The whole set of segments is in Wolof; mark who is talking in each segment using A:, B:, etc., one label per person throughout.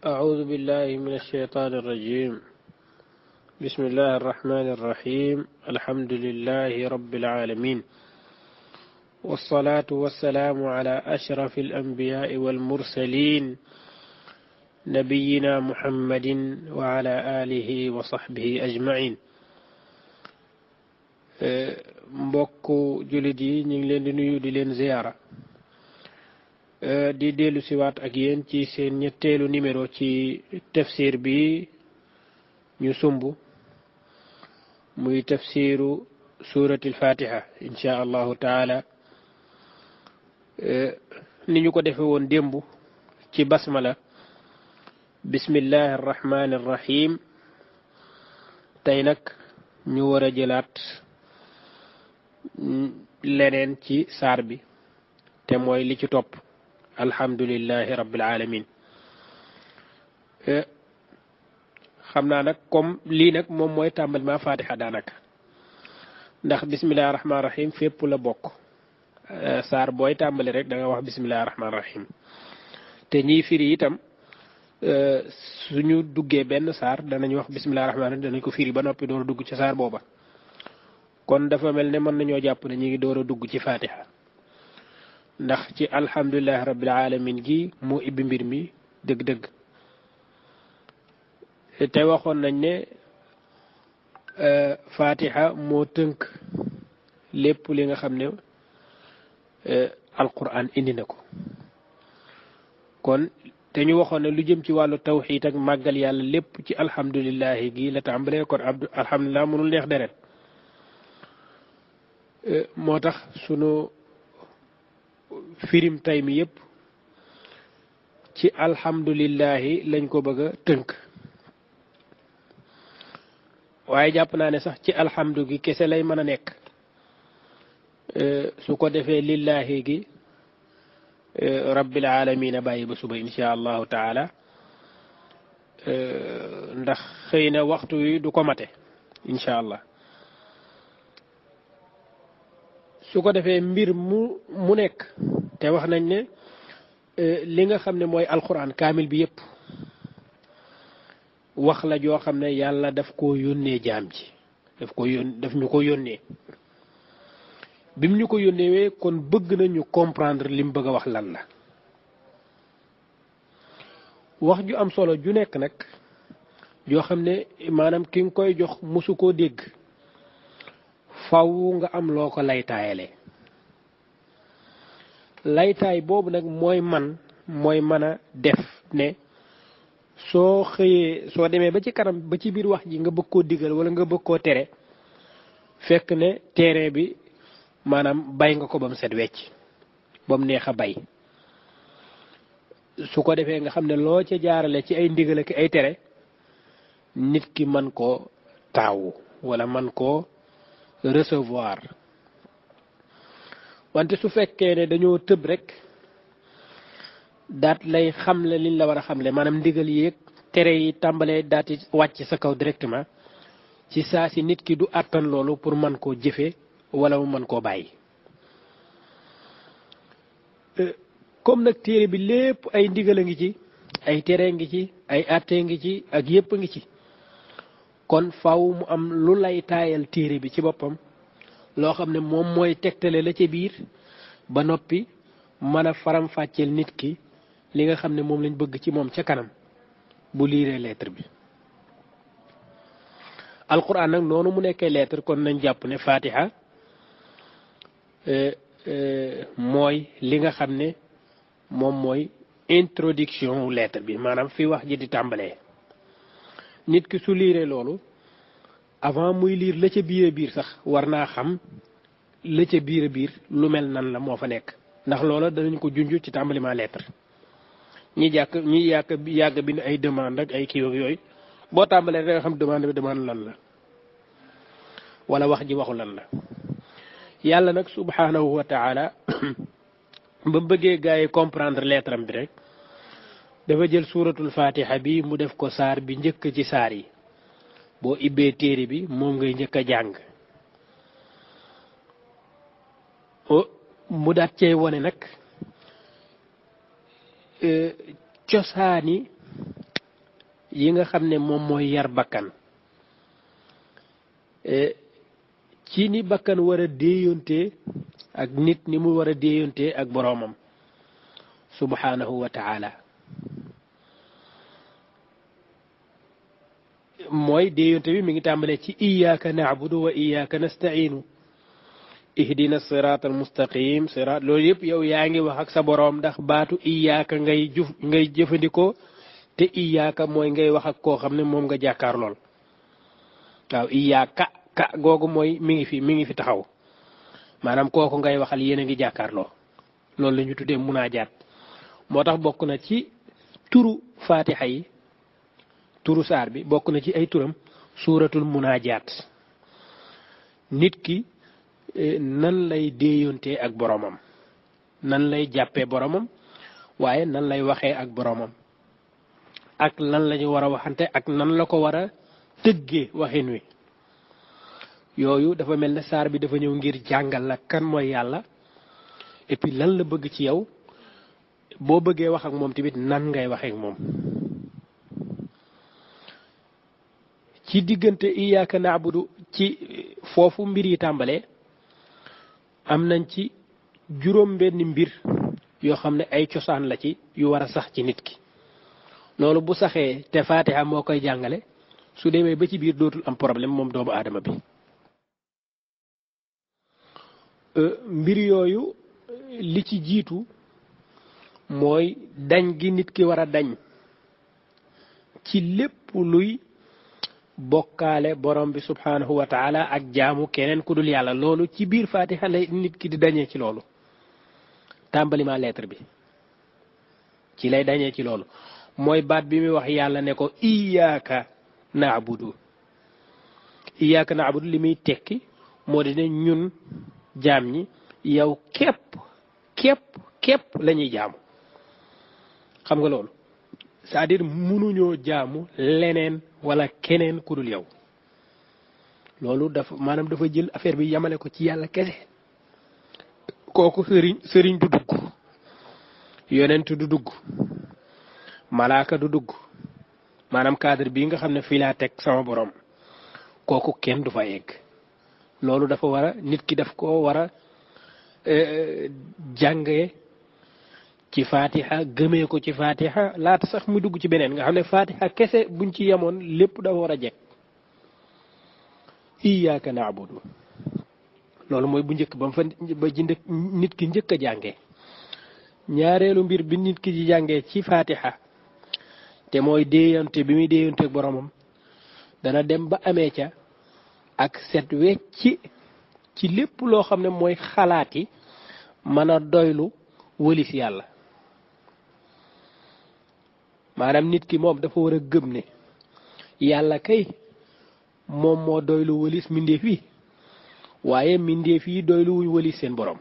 A: أعوذ بالله من الشيطان الرجيم. بسم الله الرحمن الرحيم. الحمد لله رب العالمين، والصلاة والسلام على أشرف الأنبياء والمرسلين نبينا محمد وعلى آله وصحبه أجمعين. mbokku jullit yi ñu ngi leen di nuyu di leen ziyaara di dellu siwaat ak yéen ci seen ñetteelu numéro ci tafsir bi ñu sumb muy tafsiru suratul fatiha insha allahu taala ni ñu ko defe woon démb ci basmala bismillahi arrahmani arrahim. tey nag ñu war a jëlaat leneen ci saar bi te mooy li ci topp alhamdulillahi rabbil alamin. xam naa nag comme lii nag moom mooy tàmbali ma fatiha daanaka ndax bismillahi rahmaani rahim fépp la bokk. saar booy tàmbali rek da nga wax bismillahi rahmaani rahim te ñiy firi itam suñu duggee benn saar danañ wax bismillahi rahmaani rahim danañ ko firi ba noppi door a dugg ci saar booba. kon dafa mel ne mën nañoo jàpp ne ñu ngi door a dugg ci fatiha ndax ci alhamdulillahi rabbil alamin gi moo ibbi mbir mi dëgg-dëgg. te waxoon nañ ne fatiha moo tënk lépp li nga xam ne alquran indi na ko. kon te ñu waxoon ne lu jëm ci wàllu tawxiid ak màggal yàlla lépp ci alhamdulillahi gi la tàmbalee. kon alhamdulillah mënul neex deret. moo tax sunu firim tay mi yëpp ci alhamdulillahi lañ ko bëgg a tënk. waaye jàpp naa ne sax ci alhamdu gi kese lay mën a nekk. su ko defee lillahi gi rabbil alamina bàyyi ba suba insha allahu taala ndax xëy na waxtu wi du ko mate insha allah. su ko defee mbir mu nekk te wax nañ ne li nga xam ne mooy alquran kaamil bi yëpp wax la joo xam ne yàlla daf koo yónnee jaam ji daf ñu ko yónnee. bim ñu ko yónneewee kon bëgg nañu comprendre lim bëgg a wax lan la. wax ju am solo ju nekk nag joo xam ne maanaam ki nga koy jox mosu koo dégg faw nga am loo ko laytaayale. laytaay boobu nag mooy mën a def ne soo xëyee soo demee ba ci kanam ba ci biir wax ji nga bëgg koo digal wala nga bëgg koo tere fekk ne terrain bi maanaam bay nga ko ba mu set wecc ba mu neex a bay. su ko defee nga xam ne loo ca jaarale ci ay ndigal ak ay tere nit ki man koo taawu wala man koo recevoir. wante su fekkee ne dañoo tëb rek daat lay xamle liñ la war a xamle maanaam ndigal yéeg tere yi tàmbalee daati wàcc sa kaw directement ci saa si nit ki du àttan loolu pour man koo jëfe wala mu mën koo bàyyi. comme nag téere bi lépp ay ndigal a ngi ci ay tere ngi ci ay àtte ngi ci ak yépp a ngi ci kon faw mu am lu lay taayal téere bi ci boppam loo xam ne moom mooy tegtale la ca biir ba noppi mën a faram fàcceel nit ki li nga xam ne moom lañ bëgg ci moom ca kanam bu liiree lettre bi. alquran nag noonu mu nekkee lettre kon nañ jàpp ne fatiha mooy li nga xam ne moom mooy introduction wu lettre bi maanaam fi wax ji di tàmbalee. nit ki su liiree loolu avant muy liir la ca biir a biir sax war naa xam la ca biir a biir lu mel nan la moo fa nekk ndax loola danañ ko junj ci tàmbaliment lettre. ñi yàgg bind ay demande ak ay kii ak yooyu boo tàmbalee da nga xam demande lan la wala wax ji waxu lan la. yàlla nag subhanahu wa taala ba bëggee gars yi comprendre lettre am bi rek dafa jël suuratul fatiha bi mu def ko saar bi njëkk ci saar yi. boo ibbee téere bi moom ngay njëkk a jàng mu daat cey wone nag cosaani yi nga xam ne moom mooy yar bakkan ci ni bakkan war a déeyonte ak nit ni mu war a déeyonte ak boroomam subhanahu wa taala mooy déeyonte bi mi ngi tàmbalee ci iyyaka na'budu wa iyyaka nasta'inu ihdina siraatal mustaqim siraat loolu yëpp yow yaa ngi wax ak sa boroom ndax baatu iyyaka ngay jëfandikoo te iyyaka mooy ngay wax ak koo xam ne moom nga jàkkaar lool waaw iyyaka ka googu mooy mi ngi fi taxaw maanaam kooku ngay waxal yéen a ngi jàkkaarloo loolu la ñu tuddee munaajaat moo tax bokk na ci turu fatiha yi turu saar bi bokk na ci ay turam suuratul munaajaat nit ki nan lay déeyonte ak boromam nan lay jàppee boromam waaye nan lay waxee ak boromam ak lan la ñu war a waxante ak nan la ko war a tëggee waxin wi yooyu dafa mel ne saar bi dafa ñëw ngir jàngal la kan mooy yàlla et puis lan la bëgg ci yow boo bëggee wax ak moom tamit nan ngay waxee ak moom ci diggante iyyaka na'budu ci foofu mbir yi tàmbalee am nañ ci juróom benn mbir yoo xam ne ay cosaan la ci yu war a sax ci nit ki loolu bu saxee te Fatiha moo koy jàngale su demee ba ci biir dootul am problème moom doomu aadama bi mbir yooyu li ci jiitu mooy dañ gi nit ki war a dañ ci lépp luy bokkaale borom bi subhanahu wa taala ak jaamu keneen ku dul yàlla loolu ci biir Fatiha lay nit ki di dañee ci loolu tàmbalima lettre bi ci lay dañee ci loolu mooy baat bi muy wax yàlla ne ko iyyaka na'budu li muy tekki moo di ne ñun jaam ñi yow képp la ñuy jaamu xam nga loolu c'est-à-dire mënuñoo jaamu leneen wala keneen ku dul yow loolu dafa jël affaire bi yamale ko ci yàlla kese kooku sëriñ du dugg yonent du dugg malaaka du dugg maanaam cadre bii nga xam ne fii laa teg sama borom kooku kenn du fa yegg loolu dafa war a nit ki daf ko war a jàngee ci Fatiha gëmee ko ci Fatiha laata sax mu dugg ci beneen nga xam ne Fatiha kese buñ ci yemoon lépp dafa war a jekk iyyaka na'budu loolu mooy bu njëkk ba ji nit ki njëkk a jàngee ñaareelu mbir bi nit ki di jàngee ci Fatiha te mooy déeyante bi muy déeyante ak boromam dana dem ba amee ca ak set wecc ci lépp loo xam ne mooy xalaati mën a doylu wëlis yàlla maanaam nit ki moom dafa war a gëm ne yàlla kay moom moo doylu wëlis mbindeef yi waaye mbindeef yi doylu wuñ wëlis seen borom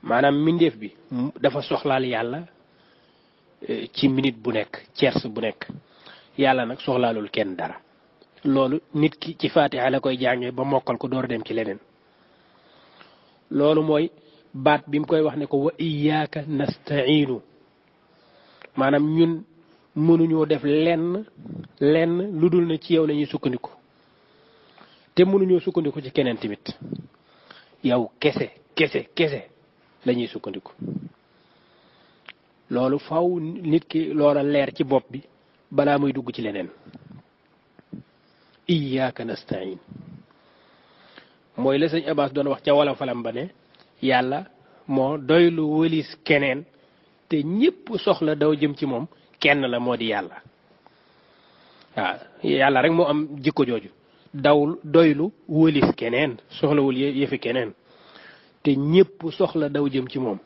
A: maanaam mbindeef bi dafa soxlaal yàlla ci minute bu nekk tiers bu nekk yàlla nag soxlaalul kenn dara loolu nit ki ci Fatiha la koy jàngee ba mokkal ko door a dem ci leneen loolu mooy baat bi mu koy wax ne ko wa iyyaka nasta'inu maanaam ñun mënuñoo def lenn lu dul ne ci yow la ñuy sukkandiku te mënuñoo sukkandiku ci keneen tamit yow kese la ñuy sukkandiku loolu faw nit ki loola leer ci bopp bi balaa muy dugg ci leneen iyyaka nasta'in mooy la sëñ Abbas doon wax ca wala falam ba ne yàlla moo doylu wëlis keneen te ñépp soxla daw jëm ci moom kenn la moo di yàlla waaw yàlla rek moo am jikko jooju doylu wëlis keneen soxlawul yëfi keneen te ñépp soxla daw jëm ci moom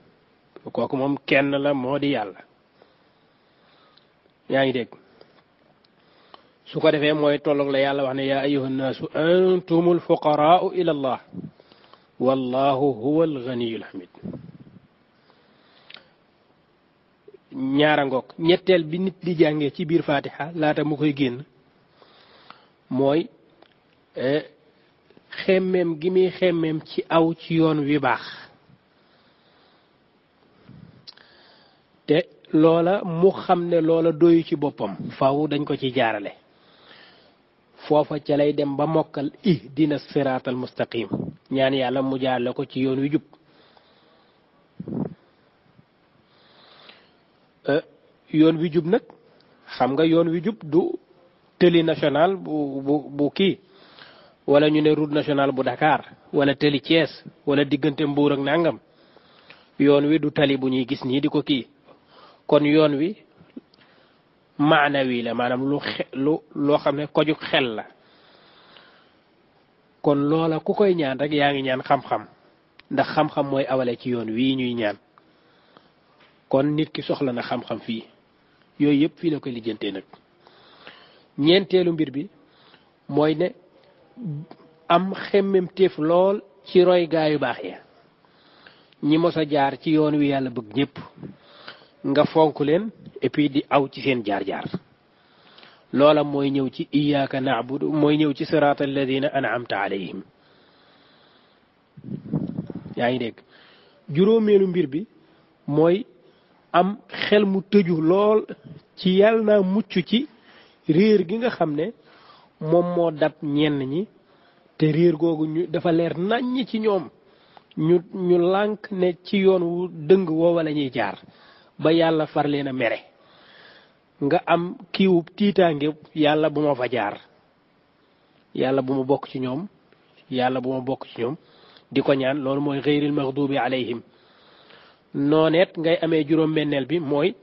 A: kooku moom kenn la moo di yàlla yaa ngi dégg su ko defee mooy tolloog la yàlla wax ne yaa ayyuha nnaasu antumul fuqaraau ila allah wallahu huwa alganiyul hamid ñaara ngoog ñetteel bi nit di jàngee ci biir Fatiha laata mu koy génn mooy xemmeem gi muy xemmeem ci aw ci yoon wi baax te loola mu xam ne loola doyu ci boppam faaw dañ ko ci jaarale foofa ca lay dem ba mokkal ihdina siraatal mustaqim ñaan yàlla mu jaarale ko ci yoon wi jub yoon wi jub nag xam nga yoon wi jub du tëli national bu kii wala ñu ne route nationale bu Dakar wala tëli Thiès wala diggante Mbuur ak nangam yoon wi du tali bu ñuy gis nii di ko kii kon yoon wi maanawi la maanaam loo xam ne kojuk xel la kon loola ku koy ñaan rek yaa ngi ñaan xam-xam ndax xam-xam mooy awale ci yoon wii ñuy ñaan kon nit ki soxla na xam-xam fii yooyu yëpp fii la koy lijjantee nag ñeenteelu mbir bi mooy ne am xemmem téef lool ci roy gaa yu baax ya ñi mos a jaar ci yoon wi yàlla bëgg ñëpp nga fonk leen et puis di aw ci seen jaar-jaar loola mooy ñëw ci iyyaka na'budu mooy ñëw ci siraatal ladina an'amta alayhim yaa ngi dégg juróomeelu mbir bi mooy am xel mu tëju lool ci yàlla naa mucc ci réer gi nga xam ne moom moo dab ñenn ñi te réer googu ñu dafa leer naññ ci ñoom ñu lànk ne ci yoon wu dëng woowa la ñuy jaar ba yàlla far leen a mere nga am kiiwub tiitaange yàlla bu ma fa jaar yàlla bu ma bokk ci ñoom yàlla bu ma bokk ci ñoom di ko ñaan loolu mooy xëyril maxdubi alayhim nooneet ngay amee juróom-benneel bi mooy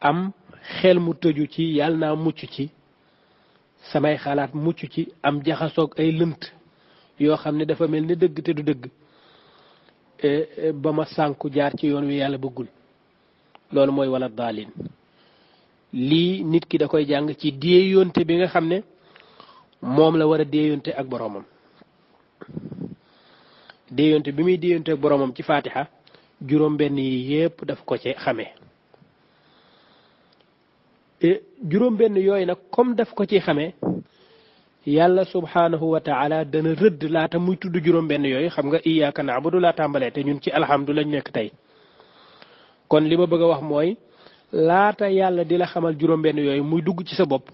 A: am xel mu tëju ci yàlla naa mucc ci samay xalaat mucc ci am jaxasoog ay lënt yoo xam ne dafa mel ni dëgg te du dëgg ba ma sànku jaar ci yoon wi yàlla bëggul loolu mooy wala daalin lii nit ki da koy jàng ci déeyonte bi nga xam ne moom la war a déeyonte ak boroomam déeyonte bi muy déeyonte ak boroomam ci faatiha juróom benn yi yépp daf ko ci xamee juróom benn yooyu nag comme daf ko ci xamee yàlla subhanahu wa taala dana rëdd laata muy tudd juróom benn yooyu xam nga iyyaka na'budu laa tàmbalee te ñun ci alhamdu lañ nekk tey kon li ma bëgg a wax mooy laata yàlla di la xamal juróom benn yooyu muy dugg ci sa bopp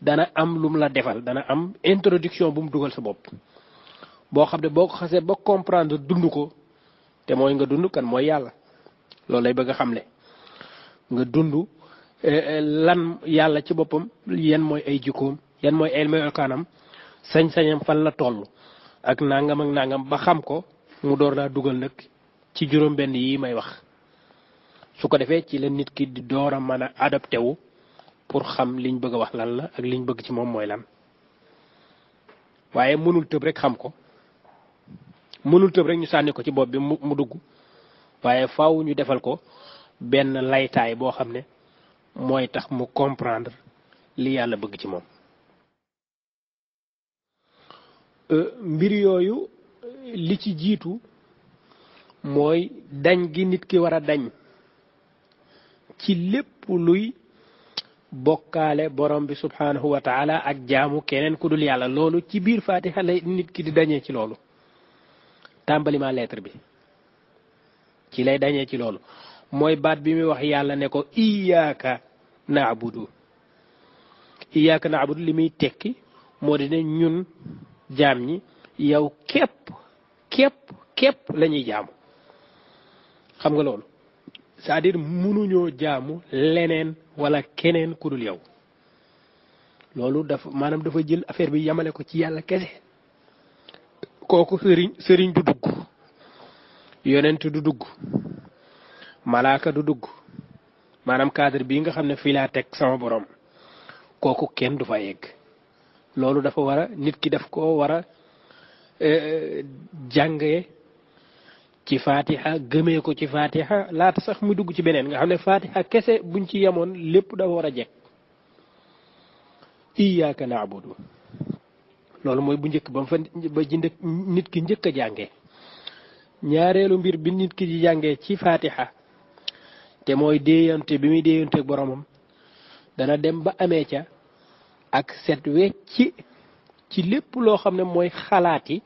A: dana am lum la defal dana am introduction bu mu dugal sa bopp boo xam ne boo ko xasee ba comprendre dund ko te mooy nga dund kan mooy yàlla loolu lay bëgg a xamle nga dund lan yàlla ci boppam yan mooy ay jikkoom yan mooy ay melokaanam sañ-sañam fan la toll ak nangam ba xam ko mu door laa dugal nag ci juróom benn yi may wax su ko defee ci la nit ki di door a mën a adapté wu pour xam liñ bëgg a wax lan la ak liñ bëgg ci moom mooy lan waaye mënul tëb rek xam ko mënul tëb rek ñu sànni ko ci bopp bi mu dugg waaye faaw ñu defal ko benn laytaay boo xam ne mooy tax mu comprendre li yàlla bëgg ci moom mbir yooyu li ci jiitu mooy dañ gi nit ki war a dañ ci lépp luy bokkaale borom bi subhanahu wa taala ak jaamu keneen ku dul yàlla loolu ci biir fatiha lay nit ki di dañee ci loolu tàmbalima lettre bi ci lay dañee ci loolu mooy baat bi muy wax yàlla ne ko iyyaka na'budu li muy tekki moo di ne ñun jaam ñi yow képp la ñuy jaamu xam nga loolu c'est-à-dire mënuñoo jaamu leneen wala keneen ku dul yow loolu dafa maanaam dafa jël affaire bi yamale ko ci yàlla kese kooku sëriñ du dugg yonent du dugg malaaka du dugg maanaam cadre bii nga xam ne fii laa teg sama borom kooku kenn du fa yegg loolu dafa war a nit ki daf ko war a jàngee ci fatiha gëmee ko ci fatiha laata sax mu dugg ci beneen nga xam ne fatiha kese buñ ci yemoon lépp dafa war a jekk iyyaka na'budu loolu mooy bu njëkk ba mu fa ba nit ki njëkk a jàngee ñaareelu mbir bi nit ki di jàngee ci fatiha te mooy déeyante bi muy déeyante ak boromam dana dem ba amee ca ak set wecc ci lépp loo xam ne mooy xalaati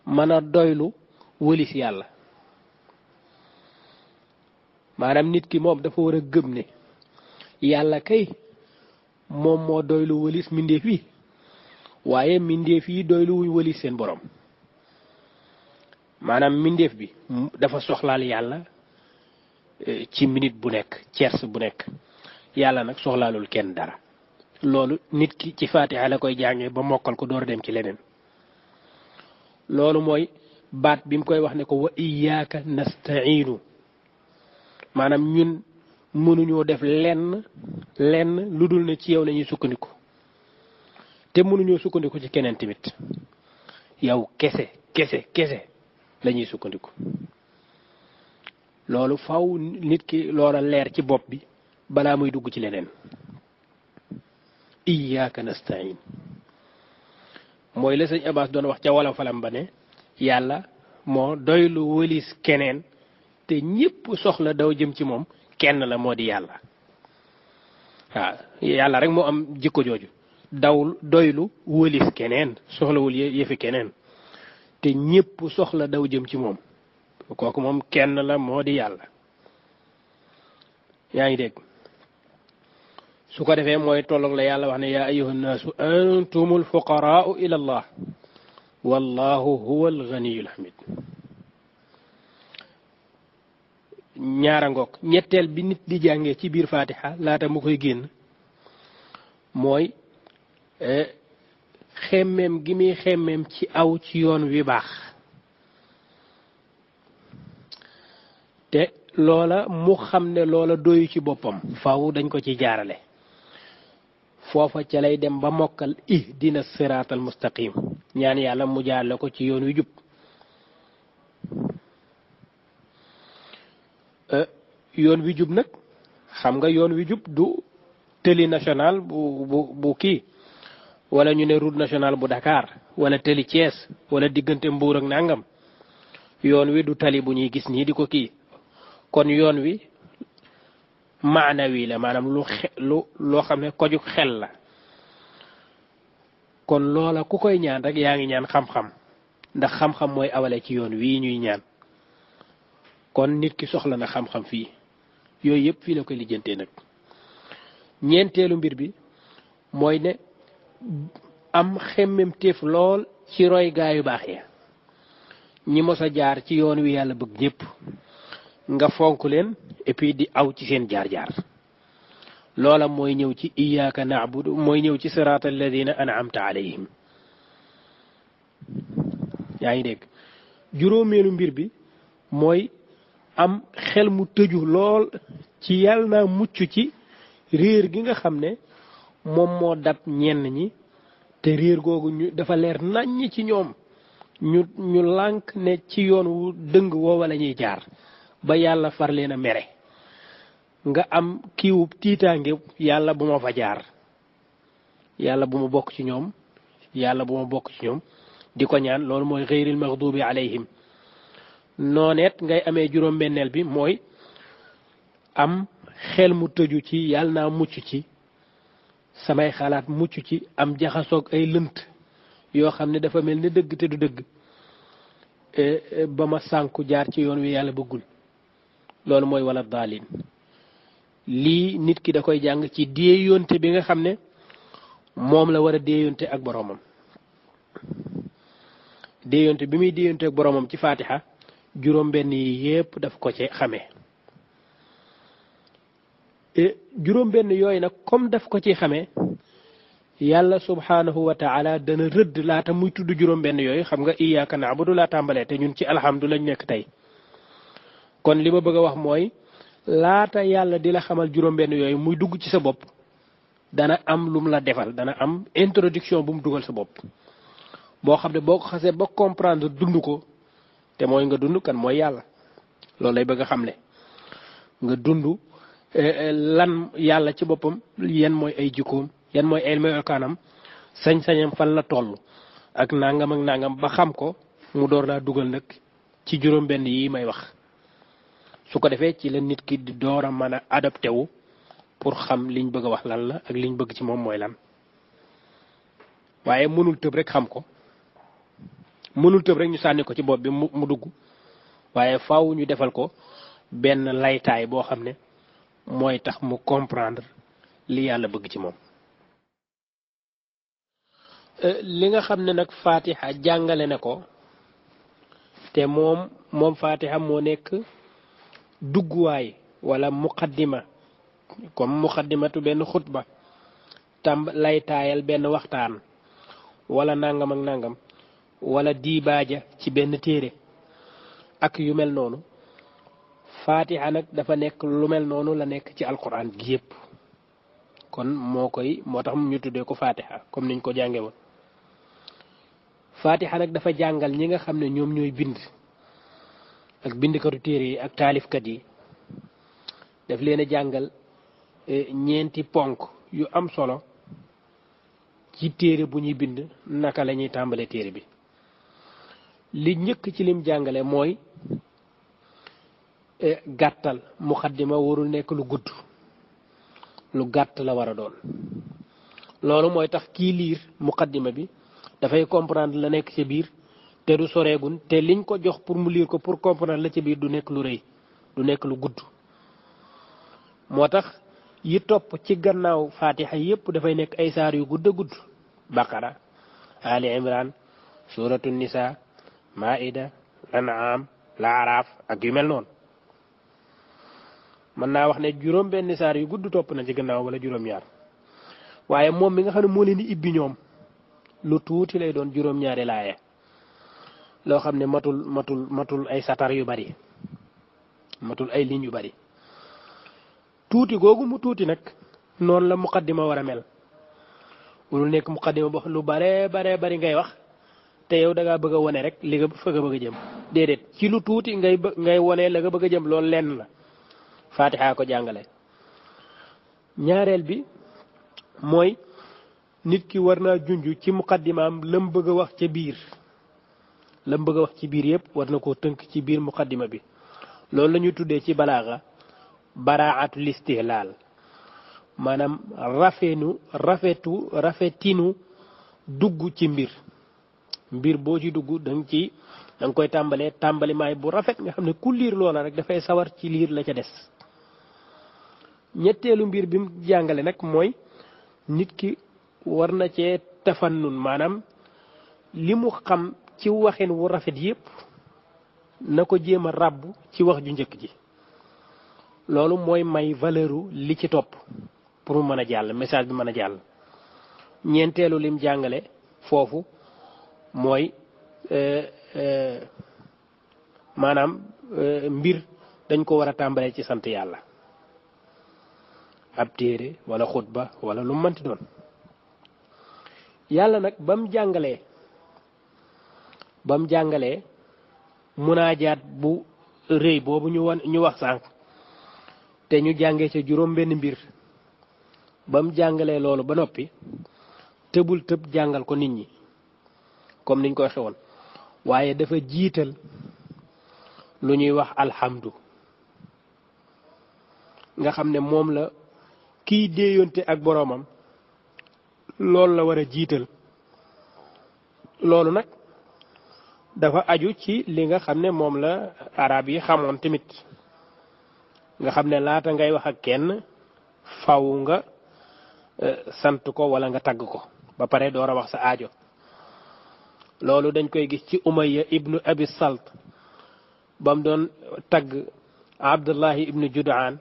A: mën a doylu wëlis yàlla maanaam nit ki moom dafa war a gëm ne yàlla kay moom moo doylu wëlis mbindeef yi waaye mbindeef yi doylu wuñ wëlis seen borom maanaam mbindeef bi dafa soxlaal yàlla ci minute bu nekk tiers bu nekk yàlla nag soxlaalul kenn dara loolu nit ki ci Faatiha la koy jàngee ba mokkal ko door dem ci leneen loolu mooy baat bi mu koy wax ne ko wa iyyaka nasta'iinu maanaam ñun mënuñoo def lenn lu dul ne ci yow lañuy sukkandiku te mënuñoo sukkandiku ci keneen tamit yow kese lañuy sukkandiku loolu faw nit ki loola leer ci bopp bi balaa muy dugg ci leneen iyyaka nasta'in mooy la sëñ Abbas doon wax ca wala falam ba ne yàlla moo doylu wëlis keneen te ñépp soxla daw jëm ci moom kenn la moo di yàlla waaw yàlla rek moo am jikko jooju doylu wëlis keneen soxlawul yëfi keneen te ñépp soxla daw jëm ci moom kooku moom kenn la moo di yàlla yaa ngi dégg su ko defee mooy tolloog la yàlla wax ne yaa ayyuhan naasu antumul fuqaraau ila allah wallahu huwa alganiyul hamid ñaara ngoog ñetteel bi nit di jàngee ci biir Faatiha laata mu koy génn mooy xemmeem gi muy xemmeem ci aw ci yoon wi baax te loola mu xam ne loola doyu ci boppam faaw dañ ko ci jaarale foofa ca lay dem ba mokkal ihdina siraatal mustaqim ñaan yàlla mu jaarale ko ci yoon wi jub yoon wi jub nag xam nga yoon wi jub du tëli national bu kii wala ñu ne route nationale bu Dakar wala tëli Thiès wala diggante Mbuur ak nangam yoon wi du tali bu ñuy gis nii di ko kii kon yoon wi maanawi la maanaam loo xam ne koju xel la kon loola ku koy ñaan rek yaa ngi ñaan xam-xam ndax xam-xam mooy awale ci yoon wii ñuy ñaan kon nit ki soxla na xam-xam fii yooyu yëpp fii la koy lijjantee nag ñeenteelu mbir bi mooy ne am xemmem téef lool ci roy gaa yu baax ya ñi mos a jaar ci yoon wi yàlla bëgg ñëpp nga fonk leen et puis di aw ci seen jaar-jaar loola mooy ñëw ci iyyaka na'budu mooy ñëw ci sirata alladina an'amta alayhim yaa ngi dégg juróomeelu mbir bi mooy am xel mu tëju lool ci yàlla naa mucc ci réer gi nga xam ne moom moo dab ñenn ñi te réer googu ñu dafa leer naññ ci ñoom ñu lànk ne ci yoon wu dëng woowa la ñuy jaar ba yàlla far leen a mere nga am kiiwub tiitaange yàlla bu ma fa jaar yàlla bu ma bokk ci ñoom yàlla bu ma bokk ci ñoom di ko ñaan loolu mooy xeyril maxdubi alayhim nooneet ngay amee juróom-benneel bi mooy am xel mu tëju ci yàlla naa mucc ci samay xalaat mucc ci am jaxasoog ay lënt yoo xam ne dafa mel ni dëgg te du dëgg ba ma sànku jaar ci yoon wi yàlla bëggul loolu mooy wala daalin lii nit ki da koy jàng ci déeyonte bi nga xam ne moom la war a déeyonte ak boroomam déeyonte bi muy déeyonte ak boroomam ci Faatiha juróom-benn yi yépp daf ko ci xamee juróom-benn yooyu nag comme daf ko ci xamee yàlla subhanahu wa taala dana rëdd laata muy tudd juróom-benn yooyu xam nga iyyaka na'budu laa tàmbalee te ñun ci alhamdu lañ nekk tey kon li ma bëgg a wax mooy laata yàlla di la xamal juróom-benn yooyu muy dugg ci sa bopp dana am lum la defal dana am introduction bu mu dugal sa bopp boo xam ne boo ko xasee ba comprendre dund ko te mooy nga dund kan mooy yàlla loolu lay bëgg a xamle nga dund lan yàlla ci boppam yan mooy ay jikkoom yan mooy ay melokaanam sañ-sañam fan la toll ak nangam ba xam ko mu door laa dugal nag ci juróom-benn yi may wax su ko defee ci la nit ki di door a mën a adapté wu pour xam liñ bëgg a wax lan la ak liñ bëgg ci moom mooy lan waaye mënul tëb rek xam ko mënul tëb rek ñu sànni ko ci bopp bi mu dugg waaye faaw ñu defal ko benn laytaay boo xam ne mooy tax mu comprendre li yàlla bëgg ci moom. li nga xam ne nag Fatiha jàngale na ko te moom Fatiha moo nekk dugguwaay wala muqaddima comme muqaddimatu benn xutba laytaayal benn waxtaan wala nangam ak nangam wala diibaaja ci benn téere ak yu mel noonu. Fatiha nag dafa nekk lu mel noonu la nekk ci alquran gi yépp kon moo tax ñu tuddee ko Fatiha comme niñ ko jànge woon. Fatiha nag dafa jàngal ñi nga xam ne ñoom ñooy bind ak bindkatu téere yi ak taalifkat yi daf leen a jàngal ñeenti ponk yu am solo ci téere bu ñuy bind naka la ñuy tàmbalee téere bi. li njëkk ci lim jàngale mooy gàttal muqaddima warul nekk lu gudd lu gàtt la war a doon. loolu mooy tax kii liir muqaddima bi dafay comprendre la nekk ci biir te du soreegun te liñ ko jox pour mu liir ko pour comprendre la ci biir du nekk lu rëy du nekk lu gudd. moo tax yi topp ci gannaaw Fatiha yépp dafay nekk ay saar yu gudd a gudd. Baqara, Ali Imran, Suratu Nisa, Maida, An'am, Laaraaf ak yu mel noonu. mën naa wax ne juróom benn saar yu gudd topp na ci gannaaw wala juróom-ñaar waaye moom mi nga xam ne moo leen di ibbi ñoom lu tuuti lay doon juróom-ñaari laaye loo xam ne matul ay satar yu bari matul ay ligne yu bari. tuuti googu mu tuuti nag noonu la muqaddima war a mel warul nekk muqaddima boo xam lu bare bari ngay wax te yow da ngaa bëgg a wone rek li nga fa nga bëgg a jëm déedéet ci lu tuuti ngay wone la nga bëgg a jëm loolu lenn la. Fatiha ko jàngale. ñaareel bi mooy nit ki war naa junj ci muqaddimaam lam bëgg a wax ca biir lam bëgg a wax ci biir yépp war na koo tënk ci biir muqaddima bi. loolu la ñuy tuddee ci balaaxa baraatul istihlaal maanaam rafetinu dugg ci mbir boo ci dugg da nga koy tàmbalimaay bu rafet nga xam ne ku liir loola rek dafay sawar ci liir la ca des. ñetteelu mbir bi mu jàngale nag mooy nit ki war na cee tafannun maanaam li mu xam ci waxin wu rafet yépp na ko jéem a ràbb ci wax ju njëkk ji. loolu mooy may valeuru li ci topp pour mu mën a jàll message bi mën a jàll. ñeenteelu lim jàngale foofu mooy maanaam mbir dañ ko war a tàmbalee ci sant yàlla. ab téere wala xutba wala lu mënti doon yàlla nag ba mu jàngalee munaajaat bu rëy boobu ñu wax sànq te ñu jàngee ca juróom benn mbir ba mu jàngalee loolu ba noppi tëbul tëb jàngal ko nit ñi comme niñ koy xewoon waaye dafa jiital lu ñuy wax alhamdu nga xam ne moom la kiy déeyonte ak boroomam loolu la war a jiital. loolu nag dafa aju ci li nga xam ne moom la arab yi xamoon tamit nga xam ne laata ngay wax ak kenn faw nga sant ko wala nga tagg ko ba pare door a wax sa aajo. loolu dañ koy gis ci Umayya ibnu Abi Salt ba mu doon tagg Abdullahi ibnu Judaan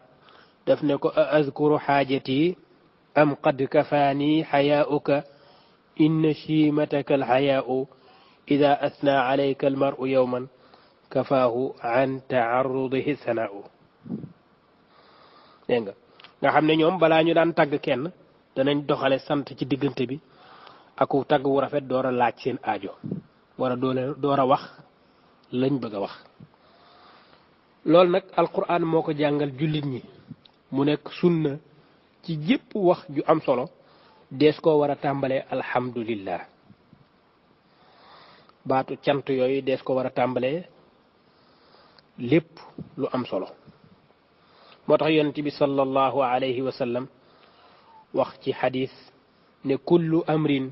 A: daf ne ko azkuru xaajati am qad kafaani xayaauka inna chimataka alxayaau ida asna alayka almaru yowman kafaahu an taarudihi sanaau. dégg nga xam ne ñoom balaa ñu daan tagg kenn danañ doxale sant ci diggante bi aku tagg wu rafet door a laaj seen aajo war a door a wax lañ bëgg a wax. loolu nag alquran moo ko jàngal jullit ñi mu nekk sunna ci jépp wax ju am solo dees koo war a tàmbalee alhamdulillah baatu cant yooyu dees ko war a tàmbalee lépp lu am solo. moo tax yonent bi sallallahu alayhi wa sallam wax ci xadis ne kullu amrin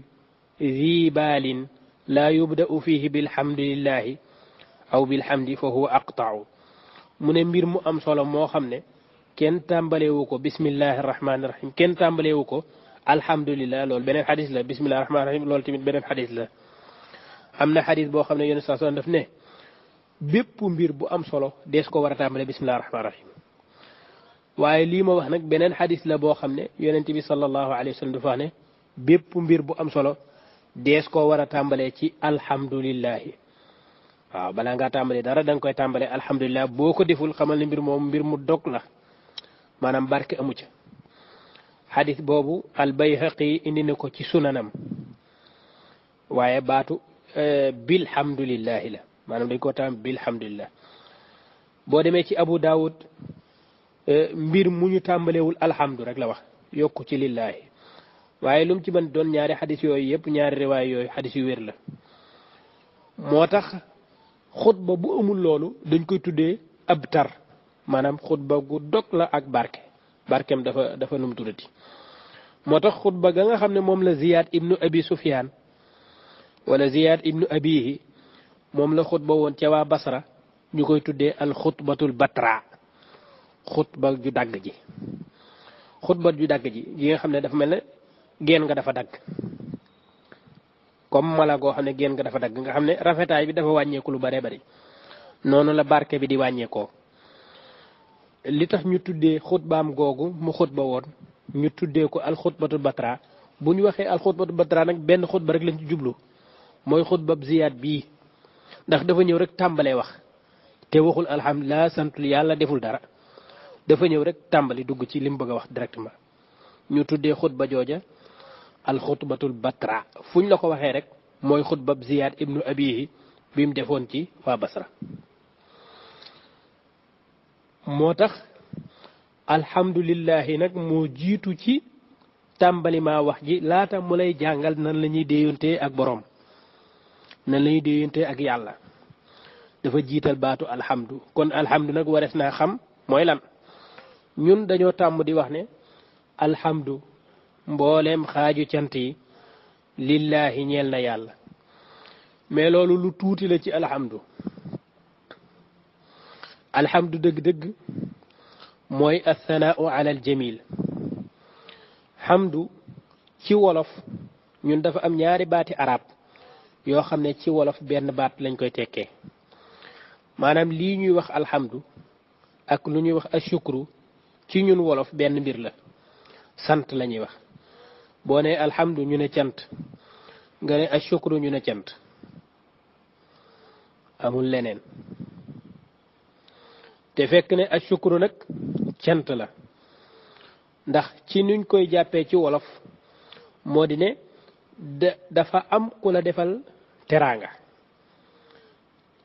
A: zi baalin laa yubda'u fihi bilhamdulillahi aw bilhamdi fa huwa aqta'u mu ne mbir mu am solo moo xam ne kenn tàmbalewu ko bismillahi rahmaani rahim kenn tàmbalewu ko alhamdulillah loolu beneen xadis la bismillahi rahmaani rahim loolu tamit beneen xadis la am na xadis boo xam ne yonent saa daf ne bépp mbir bu am solo dees ko war a tàmbale bismillahi rahmaani rahim waaye lii ma wax nag beneen xadis la boo xam ne yonent bi sallallahu alayhi wa sallam dafa wax ne bépp mbir bu am solo dees koo war a tàmbalee ci alhamdulillahi waaw balaa ngaa tàmbalee dara da nga koy tàmbalee alhamdulilah boo ko deful xamal ne mbir moom mbir mu dog la maanaam barke amu ca xadis boobu albayhaqi indi na ko ci sunanam waaye baatu bilhamdulillahi la maanaam dañ koo taam bilhamdulillah boo demee ci abu daawud mbir mu ñu tàmbalewul alhamdu rek la wax yokku ci lillahi waaye lu mu ci mën doon ñaari xadis yooyu yëpp ñaari riwaay yooyu xadis yu wér la moo tax xutba bu amul loolu dañ koy tuddee ab tar maanaam xutba gu dog la ak barkeem dafa num tuddati moo tax xutba ga nga xam ne moom la Ziyaad ibnu Abi Sufyaan wala Ziyaad ibnu Abihi moom la xutba woon ca waa Basra ñu koy tuddee al xutbatul batra xutba ju dagg ji xutba ju dagg ji yi nga xam ne dafa mel ne geen nga dafa dagg comme mala goo xam ne geen nga dafa dagg nga xam ne rafetaay bi dafa wàññeeku lu bare bari noonu la barke bi di wàññeekoo li tax ñu tuddee xutbaam googu mu xutba woon ñu tuddee ko alxutbatul batra bu ñu waxee alxutbatul batra nag benn xutba rek lañ ci jublu mooy xutbab Ziyaad bii ndax dafa ñëw rek tàmbalee wax te waxul alhamdulilah santul yàlla deful dara dafa ñëw rek tàmbali dugg ci li mu bëgg a wax directement ñu tuddee xutba jooja alxutbatul batra fuñ la ko waxee rek mooy xutbab Ziyaad ibnu Abihi bi mu defoon ci waa Basra moo tax alhamdulillahi nag moo jiitu ci tàmbali maa wax ji laata mu lay jàngal nan la ñuy déeyantee ak boroom nan la ñuy déeyantee ak yàlla dafa jiital baatu alhamdu kon alhamdu nag warees naa xam mooy lan ñun dañoo tàmm di wax ne alhamdu mbooleem xaaju cant yi lillaahi ñeel na yàlla mais loolu lu tuuti la ci alhamdu alhamdu dëgg-dëgg mooy athanaau ala aljamil hamdu ci wolof ñun dafa am ñaari baati arab yoo xam ne ci wolof benn baat lañ koy tekkee maanaam lii ñuy wax alhamdu ak lu ñuy wax ashukru ci ñun wolof benn mbir la sant la ñuy wax boo ne alhamdu ñu ne cant nga ne ashukru ñu ne cant amul leneen te fekk ne ashukru nag cant la ndax ci nuñ koy jàppee ci wolof moo di ne dafa am ku la defal teraanga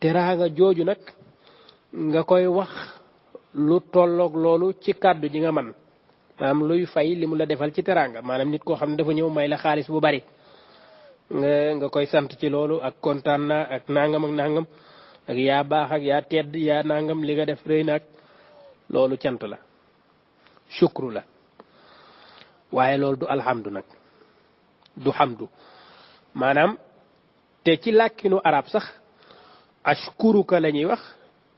A: teraanga jooju nag nga koy wax lu tolloog loolu ci kàddu ji nga man maanaam luy fay li mu la defal ci teraanga maanaam nit koo xam ne dafa ñëw may la xaalis bu bari nga koy sant ci loolu ak kontaan naa ak nangam ak nangam ak yaa baax ak yaa tedd yaa nangam li nga def rëy na ak loolu cant la shukru la waaye loolu du alhamdu nag du hamdu maanaam te ci làkkinu arab sax ashkuruka la ñuy wax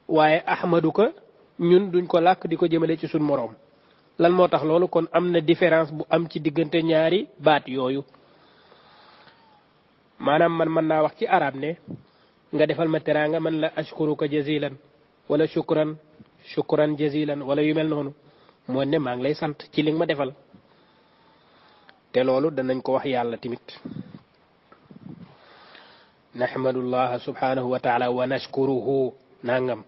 A: waaye ahmaduka ñun duñ ko làkk di ko jëmale ci suñ moroom lan moo tax loolu kon am na différence bu am ci diggante ñaari baat yooyu maanaam man mën naa wax ci arab ne nga defal ma teraanga man la ashkuruka jazilan wala shukran jazilan wala yu mel noonu moo ne maa ngi lay sant ci li nga ma defal te loolu danañ ko wax yàlla tamit nahmadullah subhanahu wa taala wa nashkuruhu nangam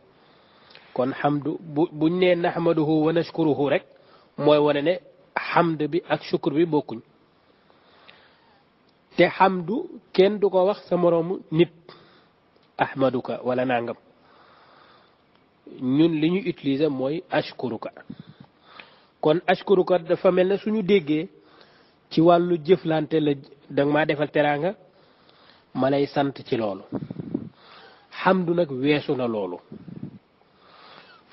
A: kon hamdu buñ nee nahmaduhu wa nashkuruhu rek mooy wane ne hamd bi ak shukr bi bokkuñ te hamdu kenn du ko wax sa moroomu nit ahmaduka wala nangam ñun li ñu utiliser mooy ashkuruka kon ashkuruka dafa mel ne suñu déggee ci wàllu jëflante la danga maa defal teraanga ma lay sant ci loolu hamdu nag weesu na loolu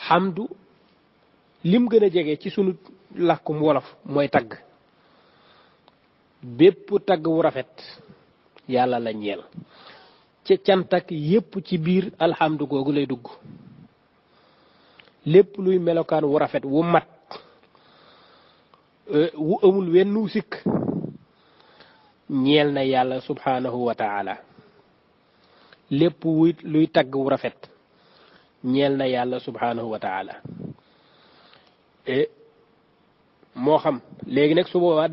A: hamdu lim gën a jege ci sunu làkkum wolof mooy tagg bépp tagg wu rafet yàlla la ñeel ci cant ak yépp ci biir alhamdu googu lay dugg lépp luy melokaan wu rafet wu mat wu amul wenn sikk ñeel na yàlla subhanahu wa taala lépp luy tagg wu rafet ñeel na yàlla subhanahu wa taala moo xam léegi nag su boobaa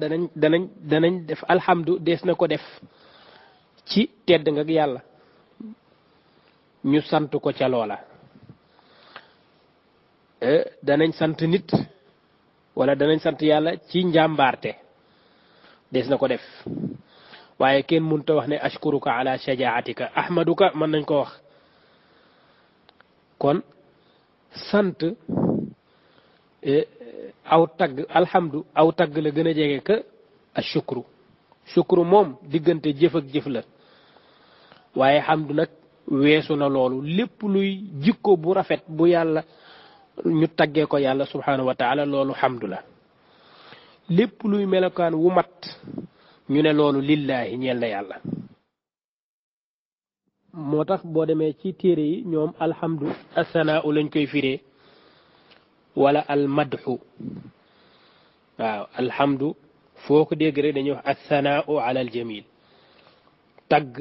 A: danañ def alhamdu des na ko def ci tedd nga ak yàlla ñu sant ko ca loola danañ sant nit wala danañ sant yàlla ci njàmbaarte des na ko def waaye kenn mënta wax ne ashkuruka ala shajaatika ahmaduka mën nañ ko wax kon sant aw tagg alhamdu aw tagg la gën a jege ka ashukru shukru moom diggante jëf ak jëf la waaye hamdu nag weesu na loolu lépp luy jikko bu rafet bu yàlla ñu taggee ko yàlla subhanahu wa taala loolu hamdu la lépp luy melokaan wu mat ñu ne loolu lillahi ñeel na yàlla moo tax boo demee ci téere yi ñoom alhamdu assanaa lañ koy firee wala almadhu waaw alhamdu foo ko dégg rek dañuy wax assanaa ala aljamil tagg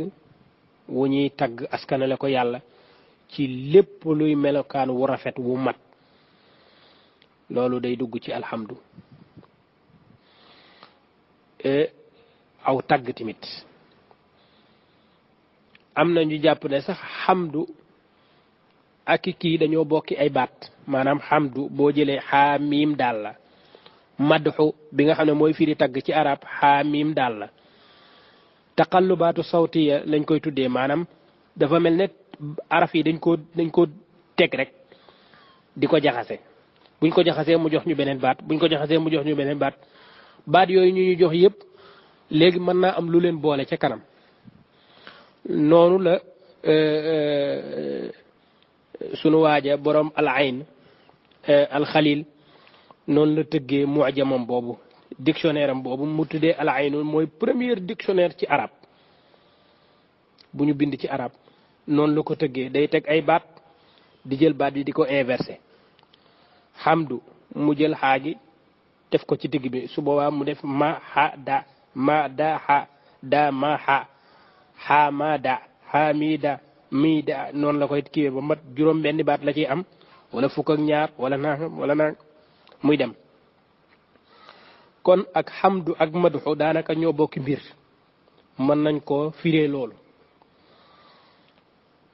A: wu ñuy tagg askanale ko yàlla ci lépp luy melokaan wu rafet wu mat loolu day dugg ci alhamdu aw tagg tamit am na ñu jàpp ne sax xamdu ak kii dañoo bokki ay baat maanaam xamdu boo jëlee xaamiim daal la madxu bi nga xam ne mooy firi tagg ci arab xaamiim daal la taqallubaatu sawtiya lañ koy tuddee maanaam dafa mel ne araf yi dañ ko teg rek di ko jaxase buñ ko jaxasee mu jox ñu beneen baat buñ ko jaxasee mu jox ñu beneen baat yooyu ñu jox yépp léegi mën naa am lu leen boole ca kanam noonu la sunu waaja borom al ayn al xalil noonu la tëggee mu'jamam boobu dictionnaire am boobu mu tuddee al ayn mooy premier dictionnaire ci arab bu ñu bind ci arab noonu la ko tëggee day teg ay baat di jël baat yi di ko inversé hamdu mu jël xaagi def ko ci digg bi su boobaa mu def ma ha da ma da ha da ma ha ha ma da ha mi da mi da noonu la koy kiiwee ba mat juróom benn baat la ciy am wala fukk ak ñaar wala nangam muy dem kon ak hamdu ak madhu daanaka ñoo bokki mbir mën nañ koo firee loolu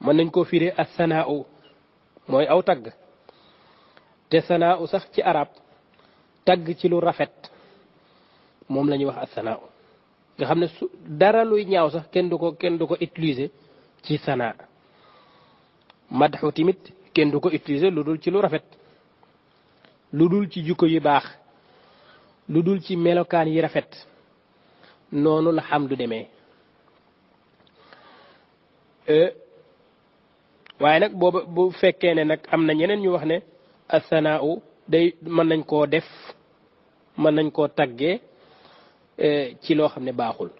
A: mën nañ koo firee as sanaa mooy aw tagg te sanaa sax ci arab tagg ci lu rafet moom la ñuy wax as sanaa nga xam ne su dara luy ñaaw sax kenn du ko utiliser ci sanaa madhu tamit kenn du ko utiliser lu dul ci lu rafet lu dul ci jikko yu baax lu dul ci melokaan yi rafet noonu la hamdu demee waaye nag booba bu fekkee ne nag am na ñeneen ñu wax ne as-sanaa day mën nañ koo def mën nañ koo taggee ci loo xam ne baaxul